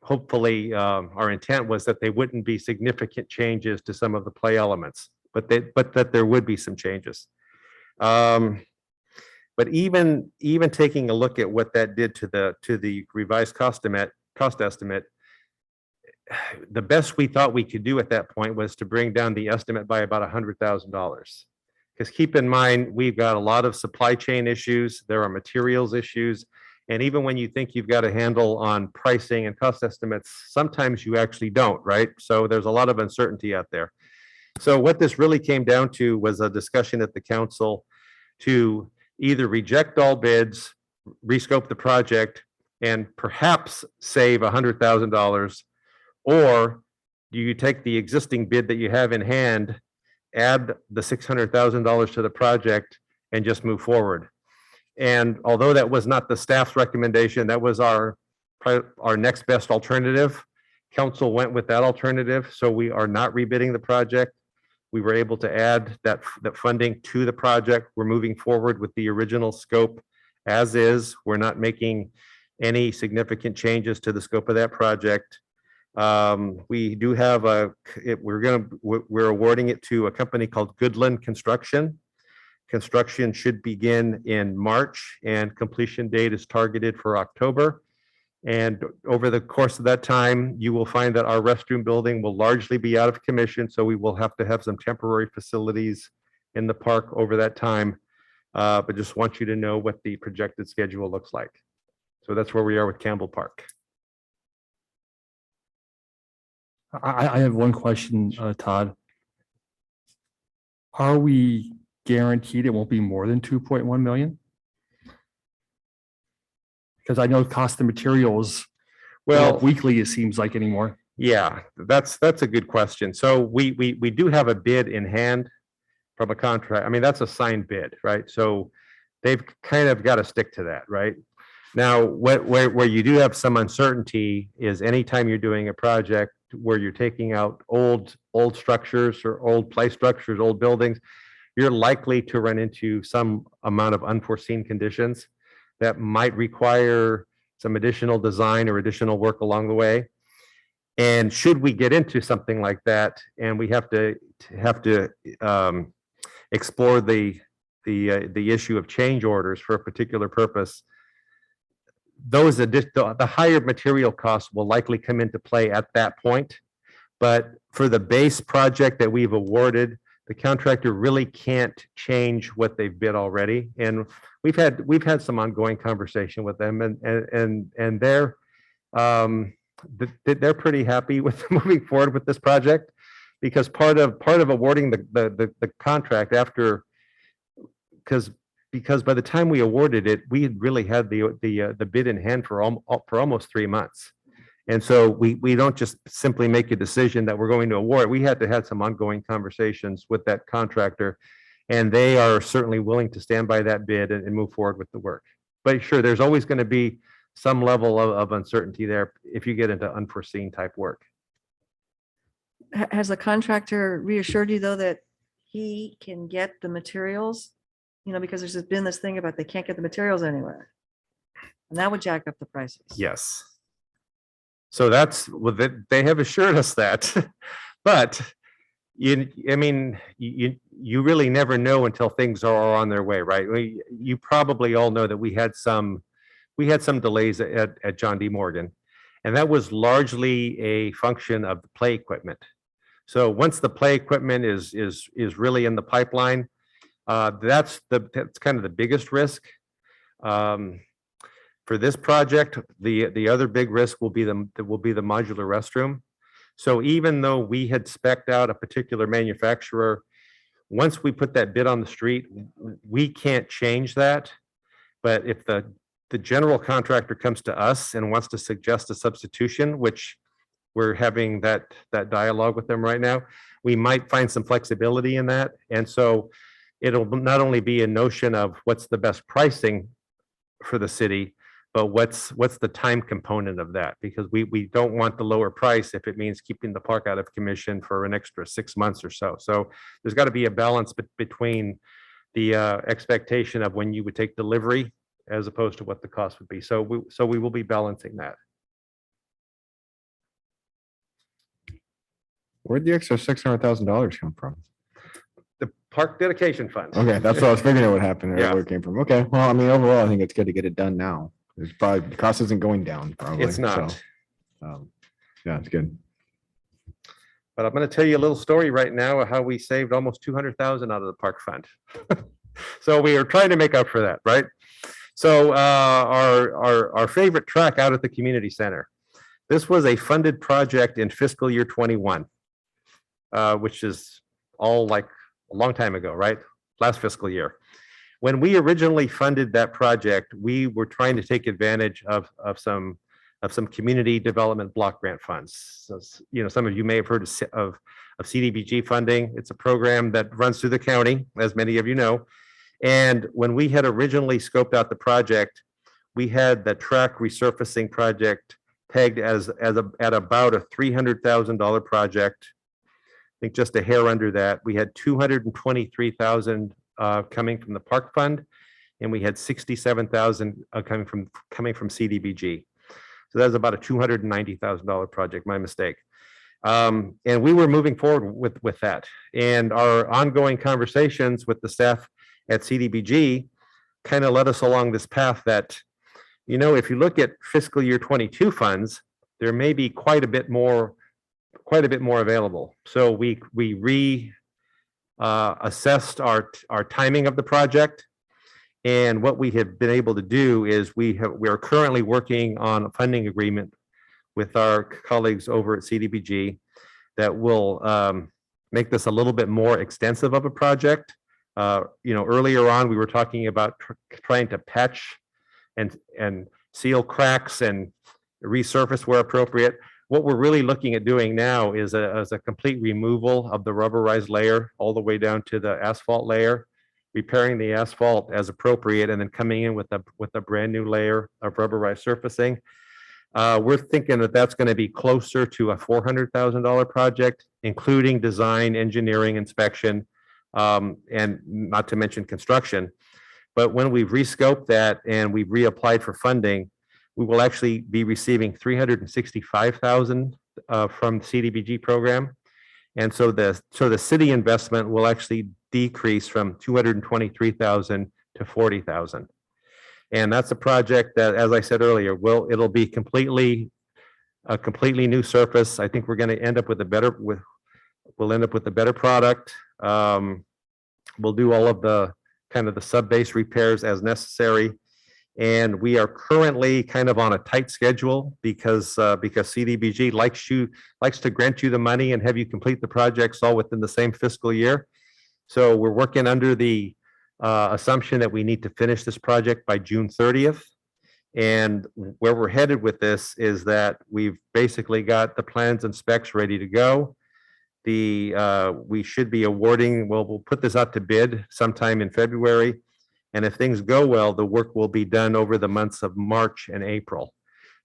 hopefully our intent was that they wouldn't be significant changes to some of the play elements, but that there would be some changes. But even taking a look at what that did to the revised cost estimate, the best we thought we could do at that point was to bring down the estimate by about $100,000. Because keep in mind, we've got a lot of supply chain issues, there are materials issues, and even when you think you've got a handle on pricing and cost estimates, sometimes you actually don't, right? So there's a lot of uncertainty out there. So what this really came down to was a discussion at the council to either reject all bids, rescope the project, and perhaps save $100,000, or do you take the existing bid that you have in hand add the $600,000 to the project and just move forward. And although that was not the staff's recommendation, that was our next best alternative. Council went with that alternative, so we are not rebidding the project. We were able to add that funding to the project. We're moving forward with the original scope as is. We're not making any significant changes to the scope of that project. We do have we're awarding it to a company called Goodland Construction. Construction should begin in March and completion date is targeted for October. And over the course of that time, you will find that our restroom building will largely be out of commission. So we will have to have some temporary facilities in the park over that time. But just want you to know what the projected schedule looks like. So that's where we are with Campbell Park. I have one question, Todd. Are we guaranteed it won't be more than 2.1 million? Because I know cost of materials, Well, weekly, it seems like anymore. yeah, that's a good question. So we do have a bid in hand from a contract. I mean, that's a signed bid, right? So they've kind of got to stick to that, right? Now, where you do have some uncertainty is anytime you're doing a project where you're taking out old structures or old play structures, old buildings, you're likely to run into some amount of unforeseen conditions that might require some additional design or additional work along the way. And should we get into something like that, and we have to explore the issue of change orders for a particular purpose, the higher material costs will likely come into play at that point. But for the base project that we've awarded, the contractor really can't change what they've bid already. And we've had some ongoing conversation with them, and they're pretty happy with moving forward with this project, because part of awarding the contract after, because by the time we awarded it, we had really had the bid in hand for almost 3 months. And so we don't just simply make a decision that we're going to award. We had to have some ongoing conversations with that contractor, and they are certainly willing to stand by that bid and move forward with the work. But sure, there's always going to be some level of uncertainty there if you get into unforeseen type work. Has the contractor reassured you though that he can get the materials? You know, because there's been this thing about they can't get the materials anywhere. And that would jack up the prices. Yes. So that's what they have assured us that, but you really never know until things are on their way, right? You probably all know that we had some delays at John D. Morgan, and that was largely a function of the play equipment. So once the play equipment is really in the pipeline, that's kind of the biggest risk. For this project, the other big risk will be the modular restroom. So even though we had spec'd out a particular manufacturer, once we put that bid on the street, we can't change that. But if the general contractor comes to us and wants to suggest a substitution, which we're having that dialogue with them right now, we might find some flexibility in that. And so it'll not only be a notion of what's the best pricing for the city, but what's the time component of that? Because we don't want the lower price if it means keeping the park out of commission for an extra 6 months or so. So there's got to be a balance between the expectation of when you would take delivery as opposed to what the cost would be. So we will be balancing that. Where'd the extra $600,000 come from? The park dedication fund. Okay, that's what I was figuring it would happen, or Yeah. where it came from. Okay, well, I mean, overall, I think it's good to get it done now. It's probably, the cost isn't going down, probably. It's not. So, yeah, it's good. But I'm going to tell you a little story right now of how we saved almost 200,000 out of the park fund. So we are trying to make up for that, right? So our favorite track out at the community center. This was a funded project in fiscal year 21, which is all like a long time ago, right? Last fiscal year. When we originally funded that project, we were trying to take advantage of some of some community development block grant funds. So, some of you may have heard of CDBG funding. It's a program that runs through the county, as many of you know. And when we had originally scoped out the project, we had the track resurfacing project pegged at about a $300,000 project. I think just a hair under that. We had 223,000 coming from the Park Fund, and we had 67,000 coming from CDBG. So that's about a $290,000 project. My mistake. And we were moving forward with that. And our ongoing conversations with the staff at CDBG kind of led us along this path that, if you look at fiscal year 22 funds, there may be quite a bit more available. So we assessed our timing of the project. And what we have been able to do is we are currently working on a funding agreement with our colleagues over at CDBG that will make this a little bit more extensive of a project. Earlier on, we were talking about trying to patch and seal cracks and resurface where appropriate. What we're really looking at doing now is a complete removal of the rubberized layer all the way down to the asphalt layer, repairing the asphalt as appropriate, and then coming in with a brand new layer of rubberized surfacing. We're thinking that that's going to be closer to a $400,000 project, including design, engineering, inspection, and not to mention construction. But when we've rescoped that and we've reapplied for funding, we will actually be receiving $365,000 from the CDBG program. And so the city investment will actually decrease from $223,000 to $40,000. And that's a project that, as I said earlier, it'll be a completely new surface. I think we're going to end up with we'll end up with a better product. We'll do all of the kind of the sub-base repairs as necessary. And we are currently kind of on a tight schedule because CDBG likes to grant you the money and have you complete the projects all within the same fiscal year. So we're working under the assumption that we need to finish this project by June 30th. And where we're headed with this is that we've basically got the plans and specs ready to go. We should be awarding, we'll put this out to bid sometime in February. And if things go well, the work will be done over the months of March and April.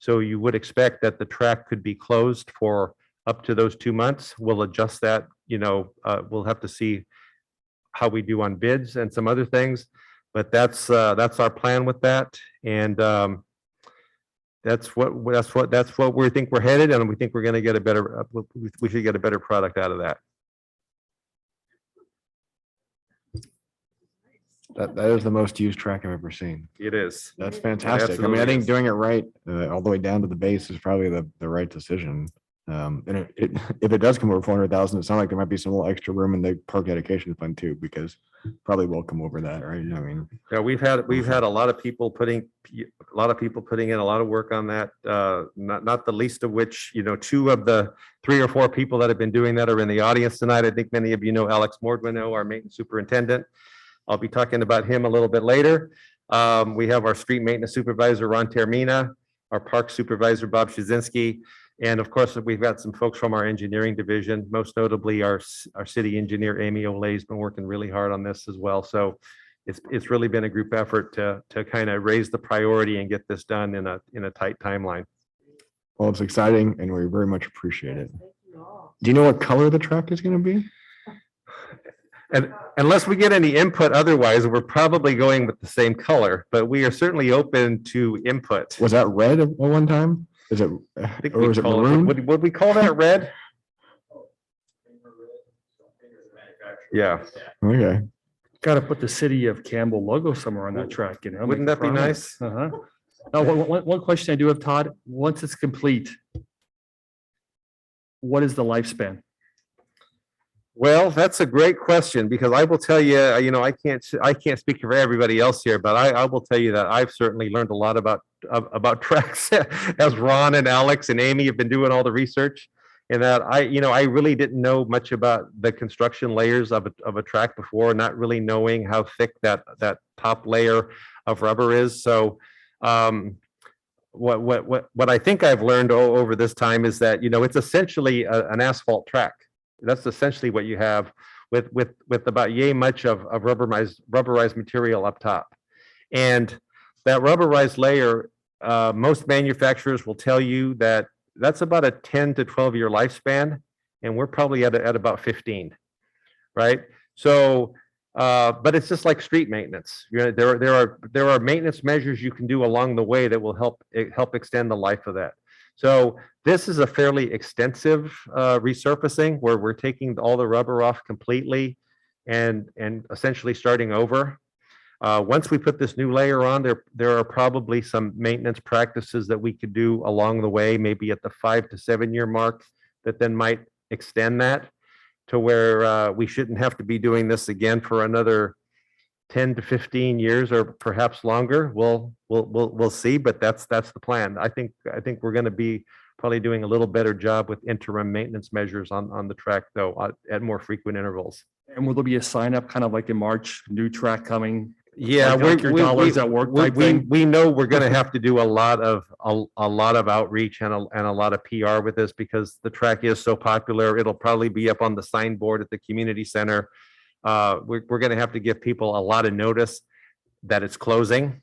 So you would expect that the track could be closed for up to those 2 months. We'll adjust that, we'll have to see how we do on bids and some other things, but that's our plan with that. And that's what we think we're headed, and we think we're going to get we should get a better product out of that. That is the most used track I've ever seen. It is. That's fantastic. I mean, I think doing it right, all the way down to the base is probably the right decision. And if it does come over 400,000, it sounds like there might be some little extra room in the park dedication fund too, because probably will come over that, right? I mean, yeah, we've had a lot of people putting in a lot of work on that. Not the least of which, 2 of the 3 or 4 people that have been doing that are in the audience tonight. I think many of you know Alex Mordwino, our maintenance superintendent. I'll be talking about him a little bit later. We have our street maintenance supervisor, Ron Termina, our park supervisor, Bob Shazinski. And of course, we've got some folks from our engineering division, most notably our city engineer, Amy Olay, has been working really hard on this as well. So it's really been a group effort to kind of raise the priority and get this done in a tight timeline. Well, it's exciting and we very much appreciate it. Do you know what color the track is going to be? And unless we get any input otherwise, we're probably going with the same color, but we are certainly open to input. Was that red at one time? Is it, or is it maroon? Would we call that red? Yeah. Okay. Got to put the city of Campbell logo somewhere on that track, Wouldn't that be nice? Uh-huh. Now, one question I do have, Todd, once it's complete, what is the lifespan? Well, that's a great question, because I will tell you, I can't speak for everybody else here, but I will tell you that I've certainly learned a lot about tracks as Ron and Alex and Amy have been doing all the research, and that I really didn't know much about the construction layers of a track before, not really knowing how thick that top layer of rubber is. So what I think I've learned over this time is that, it's essentially an asphalt track. That's essentially what you have with about yay much of rubberized material up top. And that rubberized layer, most manufacturers will tell you that that's about a 10 to 12-year lifespan, and we're probably at about 15, right? So, but it's just like street maintenance. There are maintenance measures you can do along the way that will help extend the life of that. So this is a fairly extensive resurfacing where we're taking all the rubber off completely and essentially starting over. Once we put this new layer on, there are probably some maintenance practices that we could do along the way, maybe at the 5 to 7 year mark, that then might extend that to where we shouldn't have to be doing this again for another 10 to 15 years or perhaps longer. We'll see, but that's the plan. I think we're going to be probably doing a little better job with interim maintenance measures on the track, though, at more frequent intervals. And will there be a sign up kind of like in March, new track coming? Yeah, like your dollars at work type thing? we know we're going to have to do a lot of outreach and a lot of PR with this because the track is so popular. It'll probably be up on the signboard at the community center. We're going to have to give people a lot of notice that it's closing,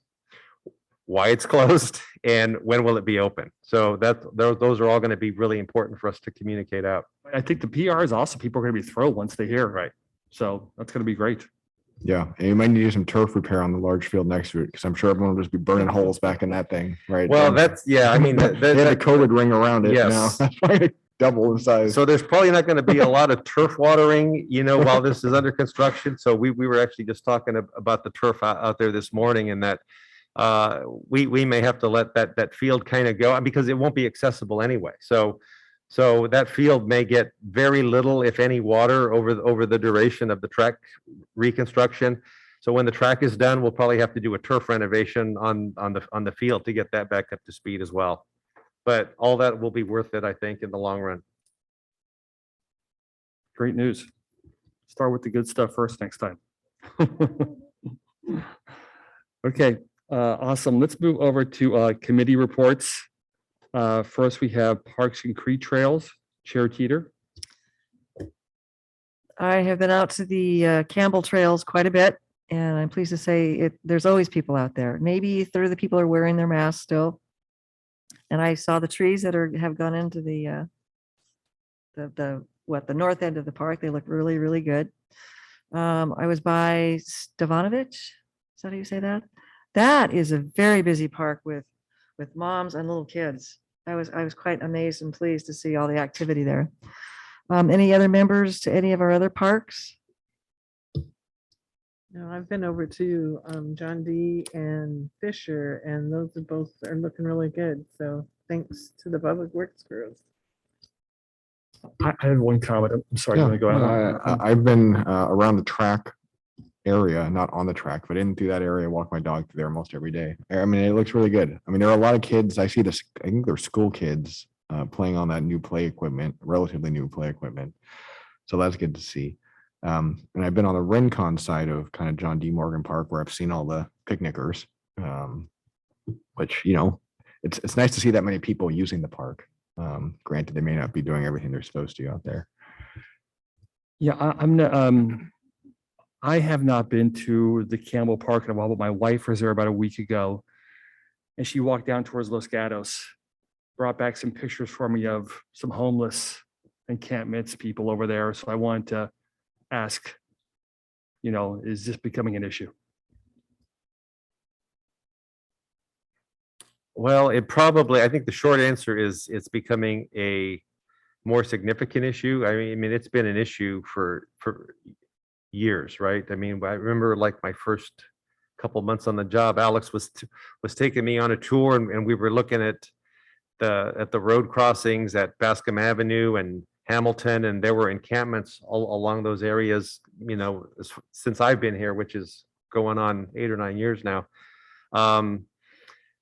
why it's closed, and when will it be open. So those are all going to be really important for us to communicate out. I think the PR is also, people are going to be thrilled once they hear. Right. So that's going to be great. Yeah, and you might need to do some turf repair on the large field next to it, because I'm sure everyone will just be burning holes back in that thing, right? Well, And I mean, they had a COVID ring around it now. Yes. That's why double in size. So there's probably not going to be a lot of turf watering, while this is under construction. So we were actually just talking about the turf out there this morning, and that we may have to let that field kind of go because it won't be accessible anyway. So that field may get very little, if any, water over the duration of the track reconstruction. So when the track is done, we'll probably have to do a turf renovation on the field to get that back up to speed as well. But all that will be worth it, I think, in the long run. Great news. Start with the good stuff first next time. Okay, awesome. Let's move over to committee reports. First, we have Parks and Creek Trails, Chair Teeter. I have been out to the Campbell trails quite a bit, and I'm pleased to say there's always people out there. Maybe a third of the people are wearing their masks still. And I saw the trees that have gone into the north end of the park. They look really, really good. I was by Stavanovich. Is that how you say that? That is a very busy park with moms and little kids. I was quite amazed and pleased to see all the activity there. Any other members to any of our other parks? No, I've been over to John D. and Fisher, and those are looking really good. So thanks to the public works crews. I have one comment. I'm sorry. Yeah, You want to go ahead? I've been around the track area, not on the track, but in through that area, walk my dog through there almost every day. I mean, it looks really good. I mean, there are a lot of kids. I see this, I think they're school kids playing on that new play equipment, relatively new play equipment. So that's good to see. And I've been on the Rincon side of kind of John D. Morgan Park, where I've seen all the picnickers, which, it's nice to see that many people using the park. Granted, they may not be doing everything they're supposed to out there. Yeah, I have not been to the Campbell Park in a while, but my wife was there about a week ago. And she walked down towards Los Gatos, brought back some pictures for me of some homeless encampments people over there. So I wanted to ask, is this becoming an issue? Well, I think the short answer is it's becoming a more significant issue. I mean, it's been an issue for years, right? I mean, I remember like my first couple months on the job, Alex was taking me on a tour, and we were looking at the road crossings at Bascom Avenue and Hamilton, and there were encampments all along those areas, since I've been here, which is going on 8 or 9 years now.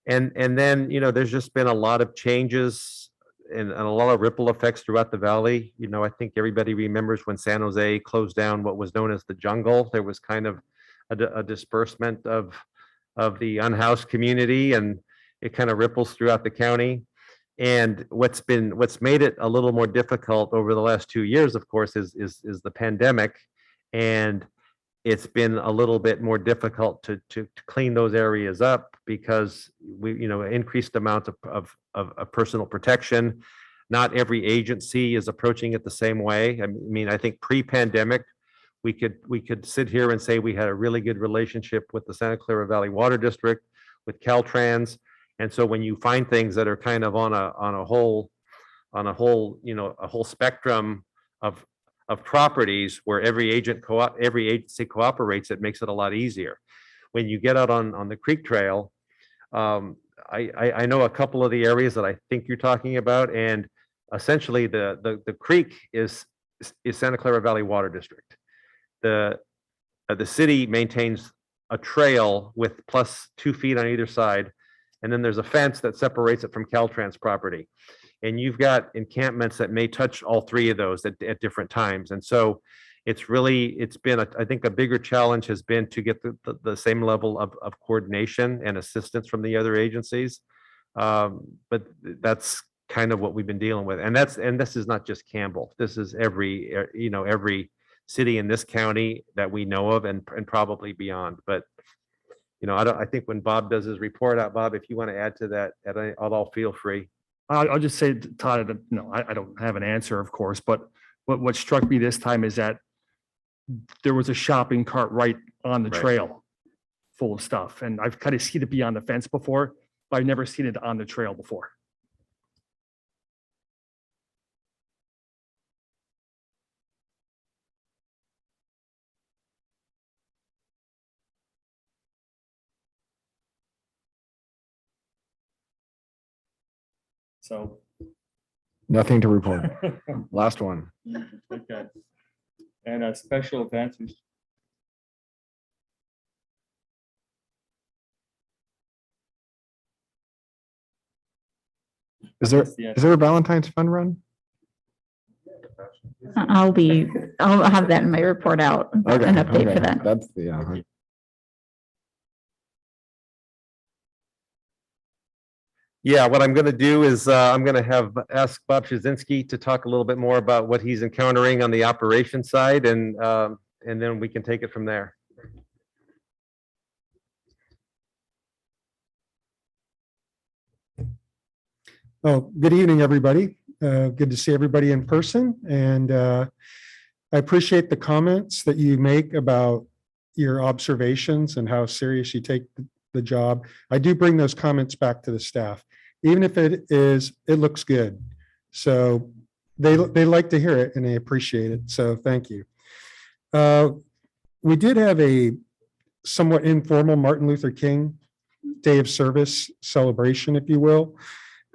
And then, there's just been a lot of changes and a lot of ripple effects throughout the valley. I think everybody remembers when San Jose closed down what was known as the jungle. There was kind of a disbursement of the unhoused community, and It kind of ripples throughout the county. And what's made it a little more difficult over the last 2 years, of course, is the pandemic. And it's been a little bit more difficult to clean those areas up because we, increased amounts of personal protection. Not every agency is approaching it the same way. I mean, I think pre-pandemic, we could sit here and say we had a really good relationship with the Santa Clara Valley Water District, with Caltrans. And so when you find things that are kind of on a whole spectrum of properties where every agency cooperates, it makes it a lot easier. When you get out on the creek trail, I know a couple of the areas that I think you're talking about, and essentially the creek is Santa Clara Valley Water District. The city maintains a trail with plus 2 feet on either side, and then there's a fence that separates it from Caltrans property. And you've got encampments that may touch all 3 of those at different times. And so it's been, I think a bigger challenge has been to get the same level of coordination and assistance from the other agencies. But that's kind of what we've been dealing with. And this is not just Campbell. This is every city in this county that we know of, and probably beyond. But I think when Bob does his report out, Bob, if you want to add to that at all, feel free. I'll just say, Todd, that, I don't have an answer, of course, but what struck me this time is that there was a shopping cart right on the Right. trail full of stuff. And I've kind of seen it beyond the fence before, but I've never seen it on the trail before. So. Nothing to report. Last one. Okay. And special events. Is there a Valentine's fun run? I'll have that in my report out, Okay, an update okay. for that. That's the, Yeah, what I'm going to do is I'm going to ask Bob Shazinski to talk a little bit more about what he's encountering on the operation side, and then we can take it from there. Oh, good evening, everybody. Good to see everybody in person. And I appreciate the comments that you make about your observations and how serious you take the job. I do bring those comments back to the staff, even if it looks good. So they like to hear it and they appreciate it. So thank you. We did have a somewhat informal Martin Luther King Day of Service celebration, if you will,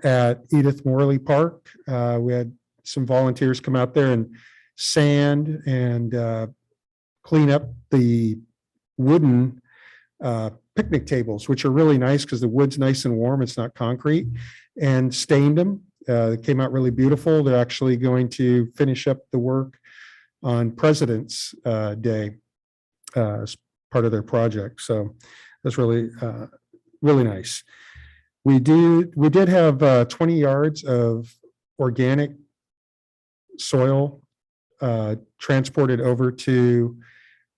at Edith Morley Park. We had some volunteers come out there and sand and clean up the wooden picnic tables, which are really nice because the wood's nice and warm. It's not concrete, and stained them. It came out really beautiful. They're actually going to finish up the work on President's Day as part of their project. So that's really, really nice. We did have 20 yards of organic soil transported over to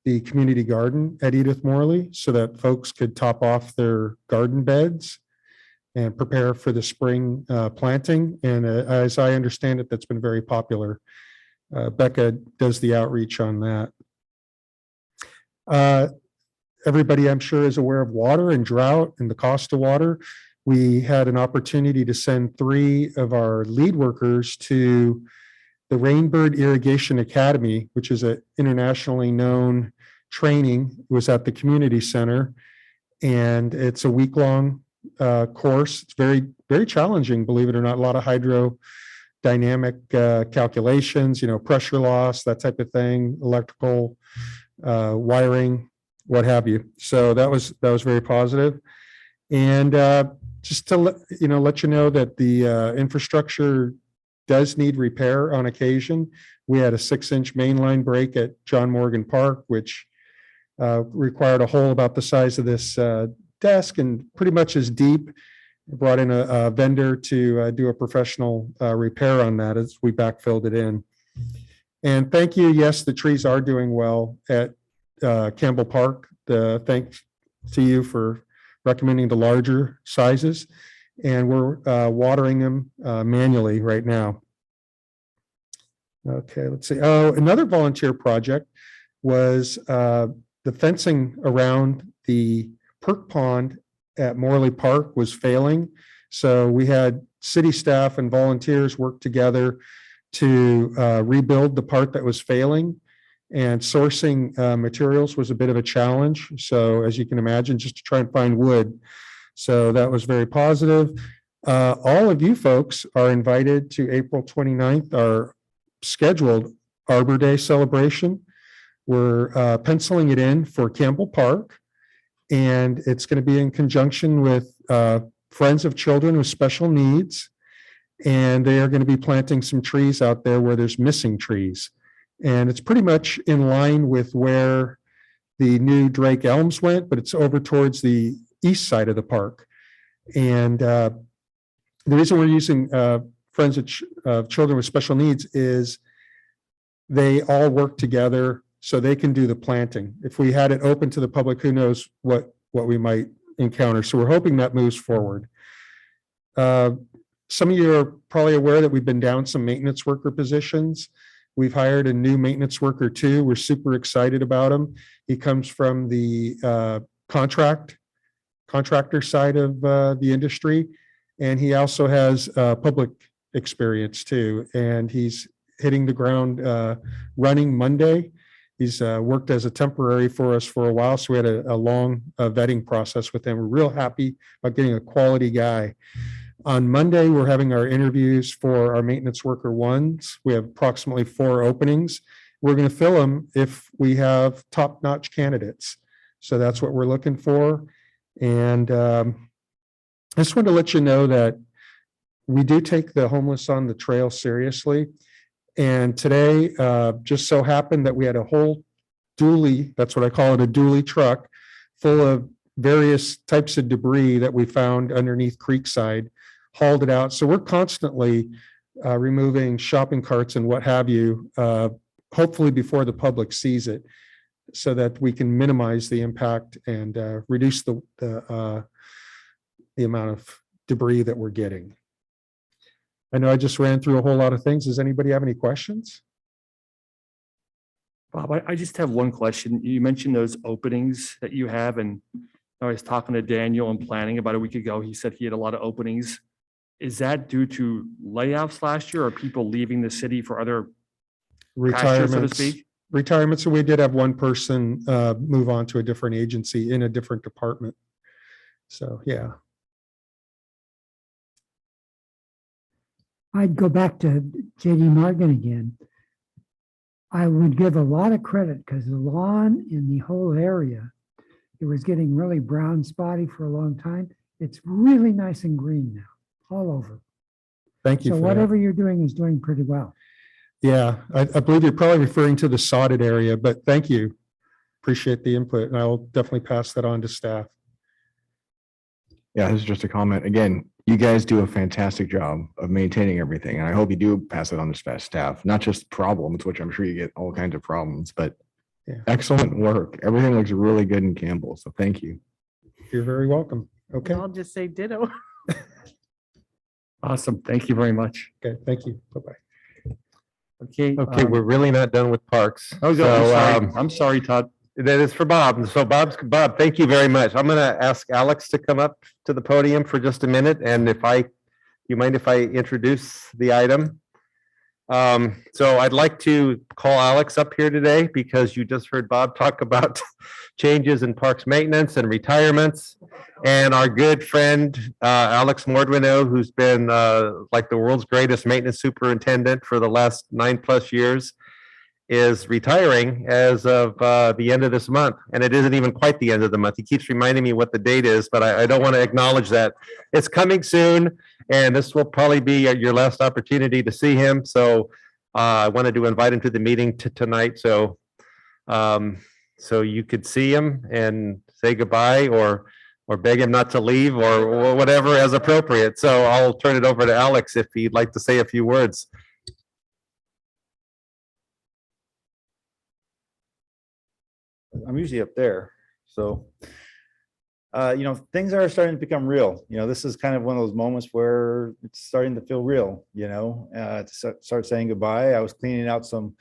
the community garden at Edith Morley so that folks could top off their garden beds and prepare for the spring planting. And as I understand it, that's been very popular. Becca does the outreach on that. Everybody, I'm sure, is aware of water and drought and the cost of water. We had an opportunity to send 3 of our lead workers to the Rainbird Irrigation Academy, which is an internationally known training. It was at the community center, and it's a week-long course. It's very, very challenging, believe it or not. A lot of hydrodynamic calculations, pressure loss, that type of thing, electrical wiring, what have you. So that was very positive. And just to let you know that the infrastructure does need repair on occasion. We had a 6-inch mainline break at John Morgan Park, which required a hole about the size of this desk and pretty much as deep Brought in a vendor to do a professional repair on that as we backfilled it in. And thank you. Yes, the trees are doing well at Campbell Park. Thanks to you for recommending the larger sizes. And we're watering them manually right now. Okay, let's see. Oh, another volunteer project was the fencing around the Perk Pond at Morley Park was failing. So we had city staff and volunteers work together to rebuild the part that was failing, and sourcing materials was a bit of a challenge. So as you can imagine, just to try and find wood. So that was very positive. All of you folks are invited to April 29th, our scheduled Arbor Day celebration. We're penciling it in for Campbell Park, and it's going to be in conjunction with Friends of Children with Special Needs. And they are going to be planting some trees out there where there's missing trees. And it's pretty much in line with where the new Drake Elms went, but it's over towards the east side of the park. And the reason we're using Friends of Children with Special Needs is they all work together so they can do the planting. If we had it open to the public, who knows what we might encounter. So we're hoping that moves forward. Some of you are probably aware that we've been down some maintenance worker positions. We've hired a new maintenance worker too. We're super excited about him. He comes from the contractor side of the industry, and he also has public experience too. And he's hitting the ground running Monday. He's worked as a temporary for us for a while, so we had a long vetting process with him. We're real happy about getting a quality guy. On Monday, we're having our interviews for our maintenance worker ones. We have approximately 4 openings. We're going to fill them if we have top-notch candidates. So that's what we're looking for. And I just wanted to let you know that we do take the homeless on the trail seriously. And today, just so happened that we had a whole dually, that's what I call it, a dually truck, full of various types of debris that we found underneath Creekside, hauled it out. So we're constantly removing shopping carts and what have you, hopefully before the public sees it, so that we can minimize the impact and reduce the amount of debris that we're getting. I know I just ran through a whole lot of things. Does anybody have any questions? Bob, I just have one question. You mentioned those openings that you have, and I was talking to Daniel in planning about a week ago. He said he had a lot of openings. Is that due to layoffs last year or people leaving the city for other pastures, so to speak? Retirement. So we did have one person move on to a different agency in a different department. So, yeah. I'd go back to JD Morgan again. I would give a lot of credit because the lawn in the whole area, it was getting really brown spotty for a long time. It's really nice and green now, all over. Thank you. So for that. whatever you're doing is doing pretty well. Yeah, I believe you're probably referring to the sodded area, but thank you. Appreciate the input, and I will definitely pass that on to staff. Yeah, this is just a comment. Again, you guys do a fantastic job of maintaining everything. And I hope you do pass it on to staff, not just problems, which I'm sure you get all kinds of problems, but Yeah. excellent work. Everything looks really good in Campbell. So thank you. You're very welcome. Okay. I'll just say ditto. Awesome. Thank you very much. Okay. Thank you. Bye-bye. Okay. Okay, we're really not done with parks. I'm So, sorry. I'm sorry, Todd. That is for Bob. So Bob, thank you very much. I'm going to ask Alex to come up to the podium for just a minute. And you mind if I introduce the item? So I'd like to call Alex up here today because you just heard Bob talk about changes in parks maintenance and retirements. And our good friend, Alex Mordwino, who's been like the world's greatest maintenance superintendent for the last 9+ years, is retiring as of the end of this month. And it isn't even quite the end of the month. He keeps reminding me what the date is, but I don't want to acknowledge that. It's coming soon, and this will probably be your last opportunity to see him. So I wanted to invite him to the meeting tonight. So you could see him and say goodbye, or or beg him not to leave or whatever as appropriate. So I'll turn it over to Alex if he'd like to say a few words. I'm usually up there. So, things are starting to become real. This is kind of one of those moments where it's starting to feel real, to start saying goodbye. I was cleaning out some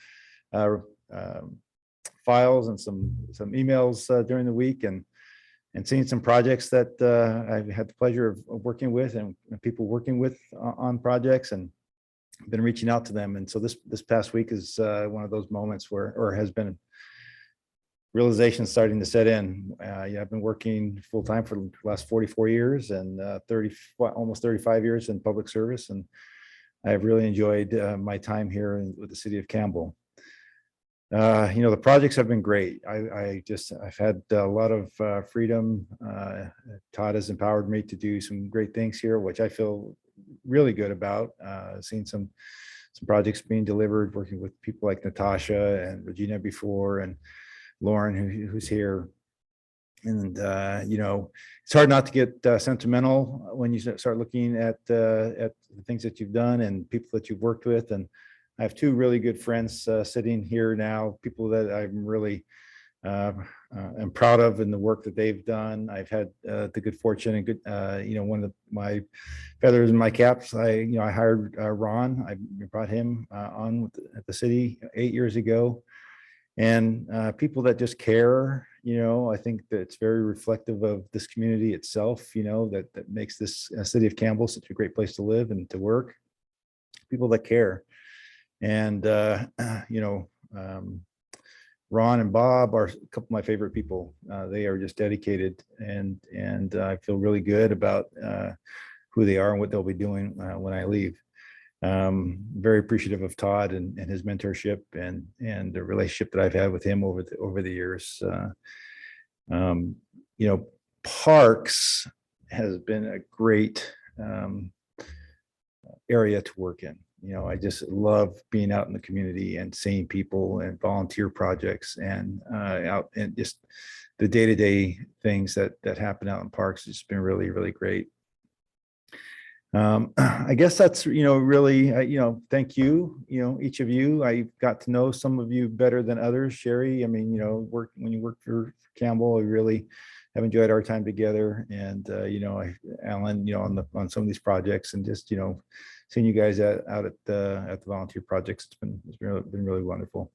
files and some emails during the week and seeing some projects that I've had the pleasure of working with and people working with on projects and been reaching out to them. And so this past week is one of those moments or has been realization starting to set in. I've been working full time for the last 44 years and almost 35 years in public service. And I've really enjoyed my time here with the city of Campbell. The projects have been great. I've had a lot of freedom. Todd has empowered me to do some great things here, which I feel really good about. Seeing some projects being delivered, working with people like Natasha and Regina before, and Lauren, who's here. And, it's hard not to get sentimental when you start looking at the things that you've done and people that you've worked with. And I have two really good friends sitting here now, people that I'm really am proud of in the work that they've done. I've had the good fortune and good, one of my feathers in my caps. I hired Ron. I brought him on at the city 8 years ago. And people that just care, I think that it's very reflective of this community itself, that makes this city of Campbell such a great place to live and to work. People that care. And, Ron and Bob are a couple of my favorite people. They are just dedicated and I feel really good about who they are and what they'll be doing when I leave. Very appreciative of Todd and his mentorship and the relationship that I've had with him over the years. Parks has been a great area to work in. I just love being out in the community and seeing people and volunteer projects and out and just the day-to-day things that happen out in parks. It's been really, really great. I guess that's, really, thank you, each of you. I got to know some of you better than others. Sherry, when you work for Campbell, I really have enjoyed our time together. And, Alan, on some of these projects and just, seeing you guys out at the volunteer projects, it's been really wonderful.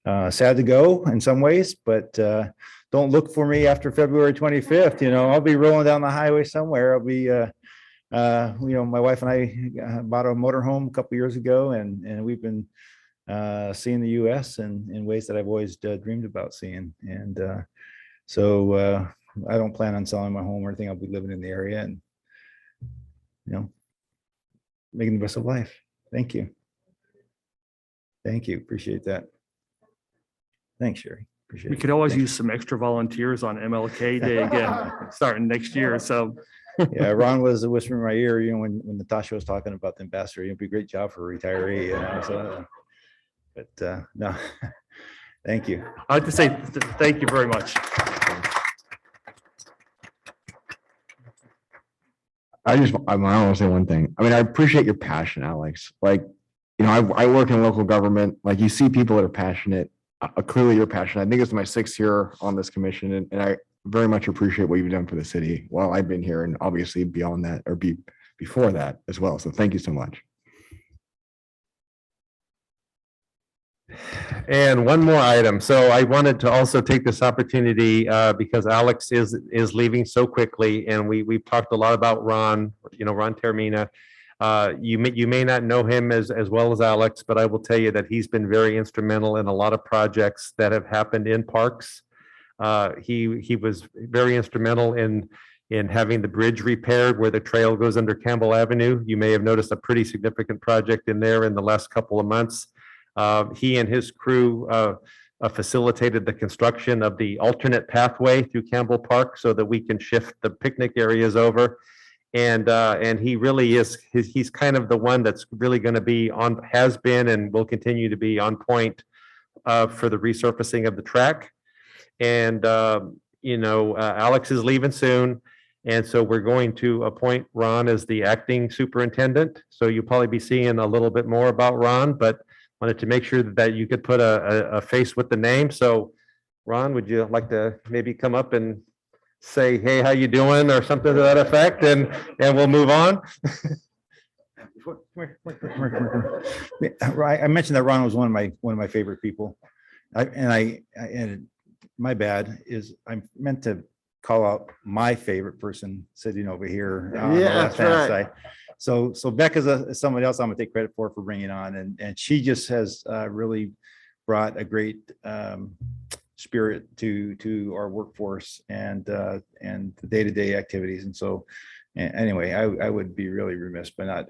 Sad to go in some ways, but don't look for me after February 25th. I'll be rolling down the highway somewhere. I'll be, my wife and I bought a motorhome a couple years ago, and we've been seeing the U.S. in ways that I've always dreamed about seeing. And so I don't plan on selling my home or anything. I'll be living in the area and, making the best of life. Thank you. Thank you. Appreciate that. Thanks, Sherry. Appreciate We it. could always Thank use some extra volunteers on MLK Day again, starting next year. So Yeah, Ron was whispering in my ear, when Natasha was talking about the ambassador, it'd be a great job for a retiree. But no, thank you. I'd like to say thank you very much. I want to say one thing. I appreciate your passion, Alex. I work in local government. You see people that are passionate. Clearly you're passionate. I think it's my 6th year on this commission, and I very much appreciate what you've done for the city while I've been here, and obviously beyond that or before that as well. So thank you so much. And one more item. So I wanted to also take this opportunity because Alex is leaving so quickly, and we've talked a lot about Ron, Ron Termina. You may not know him as well as Alex, but I will tell you that he's been very instrumental in a lot of projects that have happened in parks. He was very instrumental in having the bridge repaired where the trail goes under Campbell Avenue. You may have noticed a pretty significant project in there in the last couple of months. He and his crew facilitated the construction of the alternate pathway through Campbell Park so that we can shift the picnic areas over. And he really is, he's kind of the one that's really going to be has been and will continue to be on point for the resurfacing of the track. And, Alex is leaving soon. And so we're going to appoint Ron as the acting superintendent. So you'll probably be seeing a little bit more about Ron, but wanted to make sure that you could put a face with the name. So Ron, would you like to maybe come up and say, hey, how you doing, or something to that effect, and we'll move on? I mentioned that Ron was one of my favorite people. And my bad is I'm meant to call out my favorite person sitting over here on the Yeah, that's left-hand right. side. So Becca's somebody else I'm gonna take credit for bringing on, and she just has really brought a great spirit to our workforce and the day-to-day activities. And so anyway, I would be really remiss by not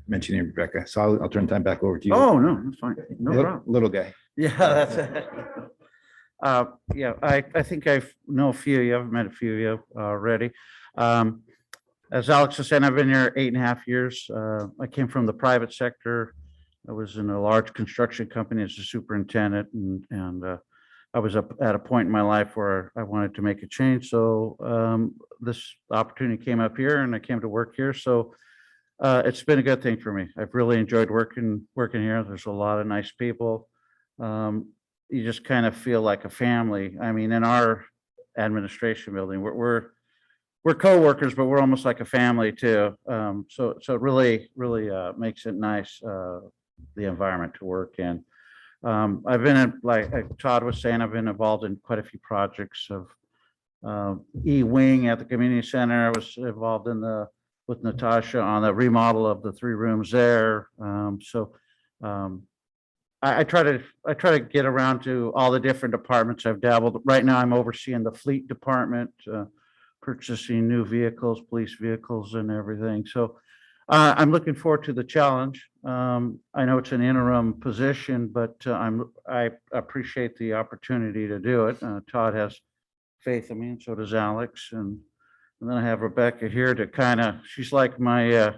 mentioning Rebecca. So I'll turn time back over to you. Oh, no, that's fine. No Little- problem. Little guy. Yeah, that's it. Yeah, I think I know a few of you. I've met a few of you already. As Alex was saying, I've been here 8.5 years. I came from the private sector. I was in a large construction company as a superintendent, and I was up at a point in my life where I wanted to make a change. So this opportunity came up here, and I came to work here. So it's been a good thing for me. I've really enjoyed working here. There's a lot of nice people. You just kind of feel like a family. I mean, in our administration building, we're co-workers, but we're almost like a family too. So it really makes it nice, the environment to work in. I've been in, like Todd was saying, I've been involved in quite a few projects of E-Wing at the community center. I was involved with Natasha on the remodel of the 3 rooms there. I try to get around to all the different departments I've dabbled. Right now, I'm overseeing the fleet department, purchasing new vehicles, police vehicles and everything. So I'm looking forward to the challenge. I know it's an interim position, but I appreciate the opportunity to do it. Todd has faith in me, and so does Alex. And then I have Rebecca here to she's like my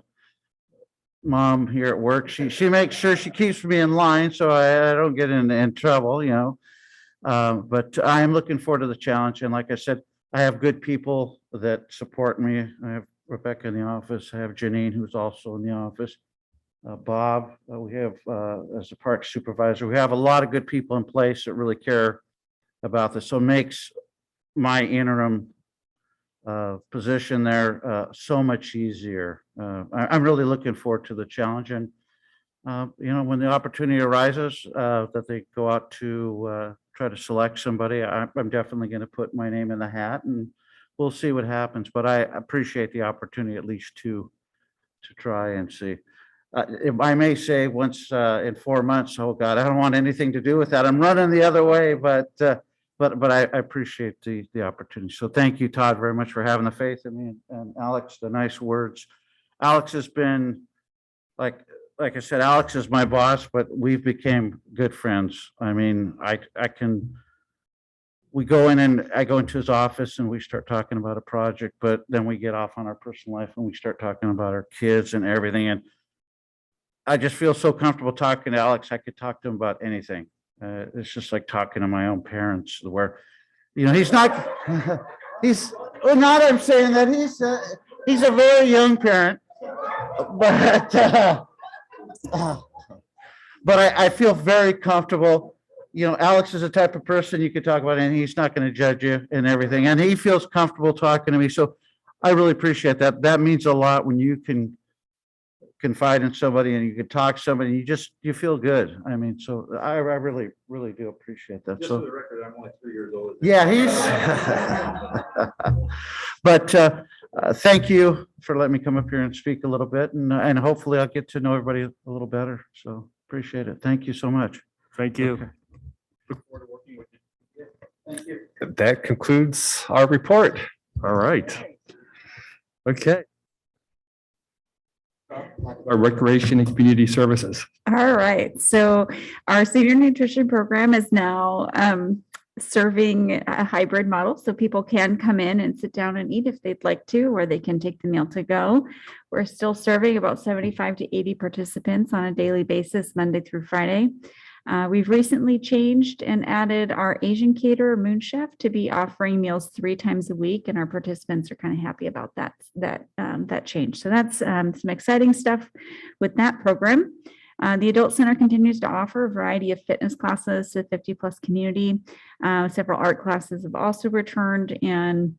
mom here at work. She makes sure she keeps me in line so I don't get in trouble, you know. But I am looking forward to the challenge. And like I said, I have good people that support me. I have Rebecca in the office. I have Janine, who's also in the office. Bob, we have as a park supervisor. We have a lot of good people in place that really care about this. So it makes my interim position there so much easier. I'm really looking forward to the challenge, and you know, when the opportunity arises that they go out to try to select somebody, I'm definitely going to put my name in the hat, and we'll see what happens. But I appreciate the opportunity at least to try and see. If I may say once in 4 months, oh God, I don't want anything to do with that. I'm running the other way, but I appreciate the opportunity. So thank you, Todd, very much for having the faith in me, and Alex, the nice words. Alex has been, like I said, Alex is my boss, but we've became good friends. I mean, we go in and I go into his office and we start talking about a project, but then we get off on our personal life and we start talking about our kids and everything. And I just feel so comfortable talking to Alex. I could talk to him about anything. It's just like talking to my own parents, where, you know, he's not, not I'm saying that he's a very young parent, but I feel very comfortable. You know, Alex is the type of person you could talk about, and he's not going to judge you and everything. And he feels comfortable talking to me. So I really appreciate that. That means a lot when you can confide in somebody and you can talk to somebody, you feel good. I mean, so I really do appreciate that. Just So for the record, I'm only 3 years old. yeah, but thank you for letting me come up here and speak a little bit, and hopefully I'll get to know everybody a little better. So appreciate it. Thank you so much. Thank you. Okay. Look forward to working with you. Thank you. That concludes our report. All right. Okay. Our recreation and community services. All right, so our senior nutrition program is now serving a hybrid model, so people can come in and sit down and eat if they'd like to, or they can take the meal to go. We're still serving about 75 to 80 participants on a daily basis, Monday through Friday. We've recently changed and added our Asian caterer, Moon Chef, to be offering meals 3 times a week, and our participants are kind of happy about that change. So that's some exciting stuff with that program. The Adult Center continues to offer a variety of fitness classes to the 50+ community. Several art classes have also returned, and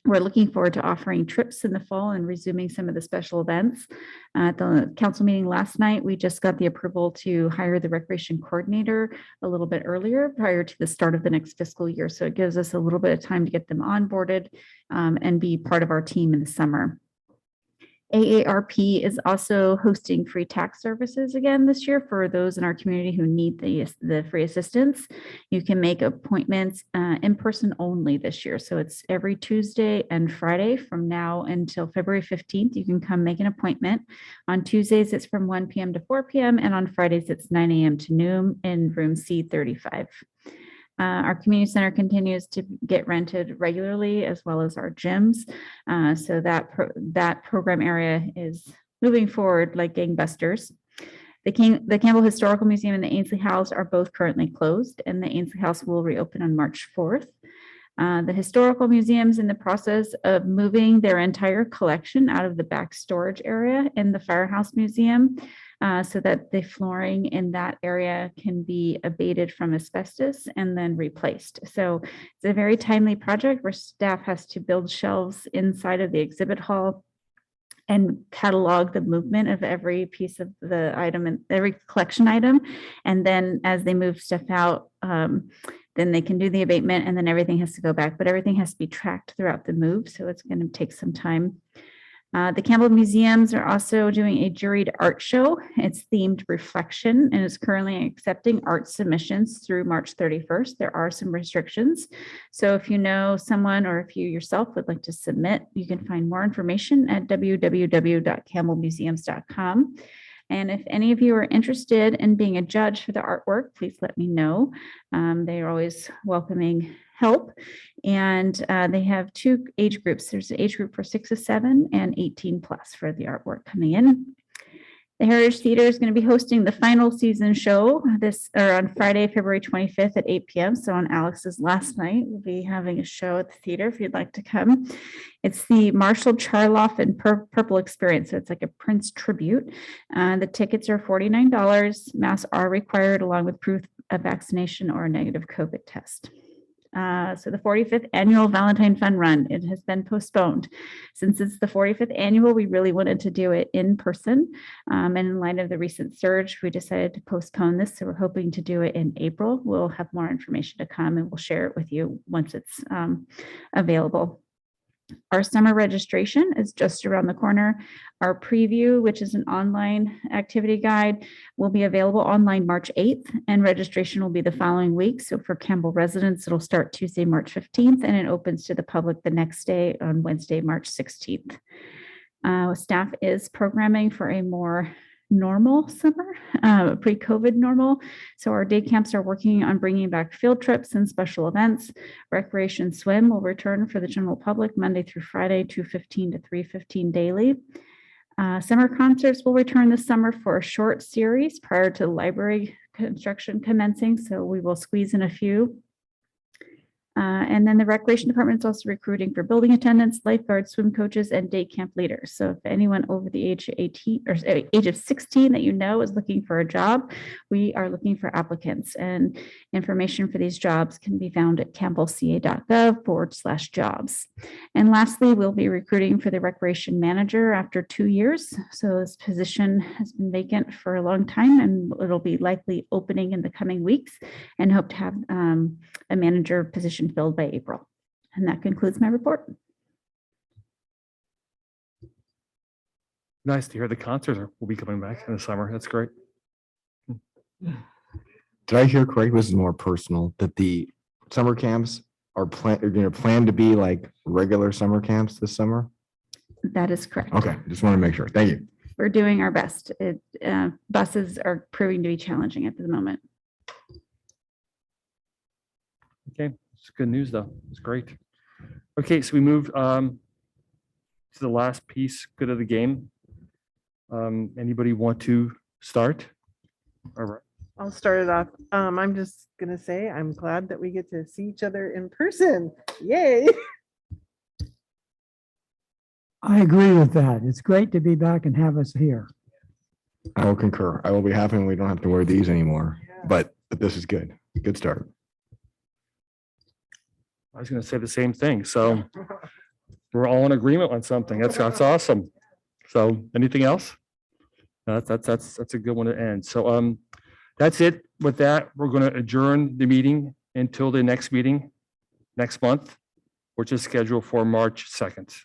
we're looking forward to offering trips in the fall and resuming some of the special events. At the council meeting last night, we just got the approval to hire the recreation coordinator a little bit earlier prior to the start of the next fiscal year. So it gives us a little bit of time to get them onboarded and be part of our team in the summer. AARP is also hosting free tax services again this year for those in our community who need the free assistance. You can make appointments in person only this year. So it's every Tuesday and Friday from now until February 15th. You can come make an appointment. On Tuesdays, it's from 1 p.m. to 4 p.m. And on Fridays, it's 9 a.m. to noon in room C35. Our community center continues to get rented regularly, as well as our gyms. So that program area is moving forward like gangbusters. The Campbell Historical Museum and the Ainsley House are both currently closed, and the Ainsley House will reopen on March 4th. The historical museum's in the process of moving their entire collection out of the back storage area in the Firehouse Museum, so that the flooring in that area can be abated from asbestos and then replaced. So it's a very timely project where staff has to build shelves inside of the exhibit hall and catalog the movement of every piece of the item and every collection item. And then as they move stuff out, then they can do the abatement, and then everything has to go back, but everything has to be tracked throughout the move. So it's going to take some time. The Campbell Museums are also doing a juried art show. It's themed Reflection and is currently accepting art submissions through March 31st. There are some restrictions. So if you know someone or if you yourself would like to submit, you can find more information at www.campbellmuseums.com. And if any of you are interested in being a judge for the artwork, please let me know. They are always welcoming help. And they have 2 age groups. There's an age group for 6 to 7 and 18+ for the artwork coming in. The Heritage Theater is going to be hosting the final season show on Friday, February 25th at 8 p.m. So on Alex's last night, we'll be having a show at the theater if you'd like to come. It's the Marshall Charloff and Purple Experience. So it's like a Prince tribute. The tickets are $49. Masks are required along with proof of vaccination or a negative COVID test. So the 45th annual Valentine Fun Run, it has been postponed. Since it's the 45th annual, we really wanted to do it in person. And in light of the recent surge, we decided to postpone this. So we're hoping to do it in April. We'll have more information to come and we'll share it with you once it's available. Our summer registration is just around the corner. Our preview, which is an online activity guide, will be available online March 8th, and registration will be the following week. So for Campbell residents, it'll start Tuesday, March 15th, and it opens to the public the next day on Wednesday, March 16th. Staff is programming for a more normal summer, pre-COVID normal. So our day camps are working on bringing back field trips and special events. Recreation swim will return for the general public Monday through Friday, 2:15 to 3:15 daily. Summer concerts will return this summer for a short series prior to library construction commencing. So we will squeeze in a few. And then the recreation department is also recruiting for building attendants, lifeguards, swim coaches, and day camp leaders. So if anyone over the age of 18 or age of 16 that you know is looking for a job, we are looking for applicants, and information for these jobs can be found at campbellca.gov/jobs. And lastly, we'll be recruiting for the recreation manager after 2 years. So this position has been vacant for a long time, and it'll be likely opening in the coming weeks, and hope to have a manager position filled by April. And that concludes my report. Nice to hear the concerts will be coming back in the summer. That's great. Did I hear correctly? This is more personal, that the summer camps are planned to be like regular summer camps this summer? That is correct. Okay, just want to make sure. Thank you. We're doing our best. Buses are proving to be challenging at the moment. Okay, it's good news though. It's great. Okay, so we move to the last piece, good of the game. Anybody want to start? All right. I'll start it off. I'm just gonna say, I'm glad that we get to see each other in person. Yay. I agree with that. It's great to be back and have us here. I will concur. I will be happy when we don't have to wear these anymore, but this is good. Good start. I was gonna say the same thing, so we're all in agreement on something. That's awesome. So anything else? That's a good one to end. So that's it. With that, we're gonna adjourn the meeting until the next meeting next month, which is scheduled for March 2nd.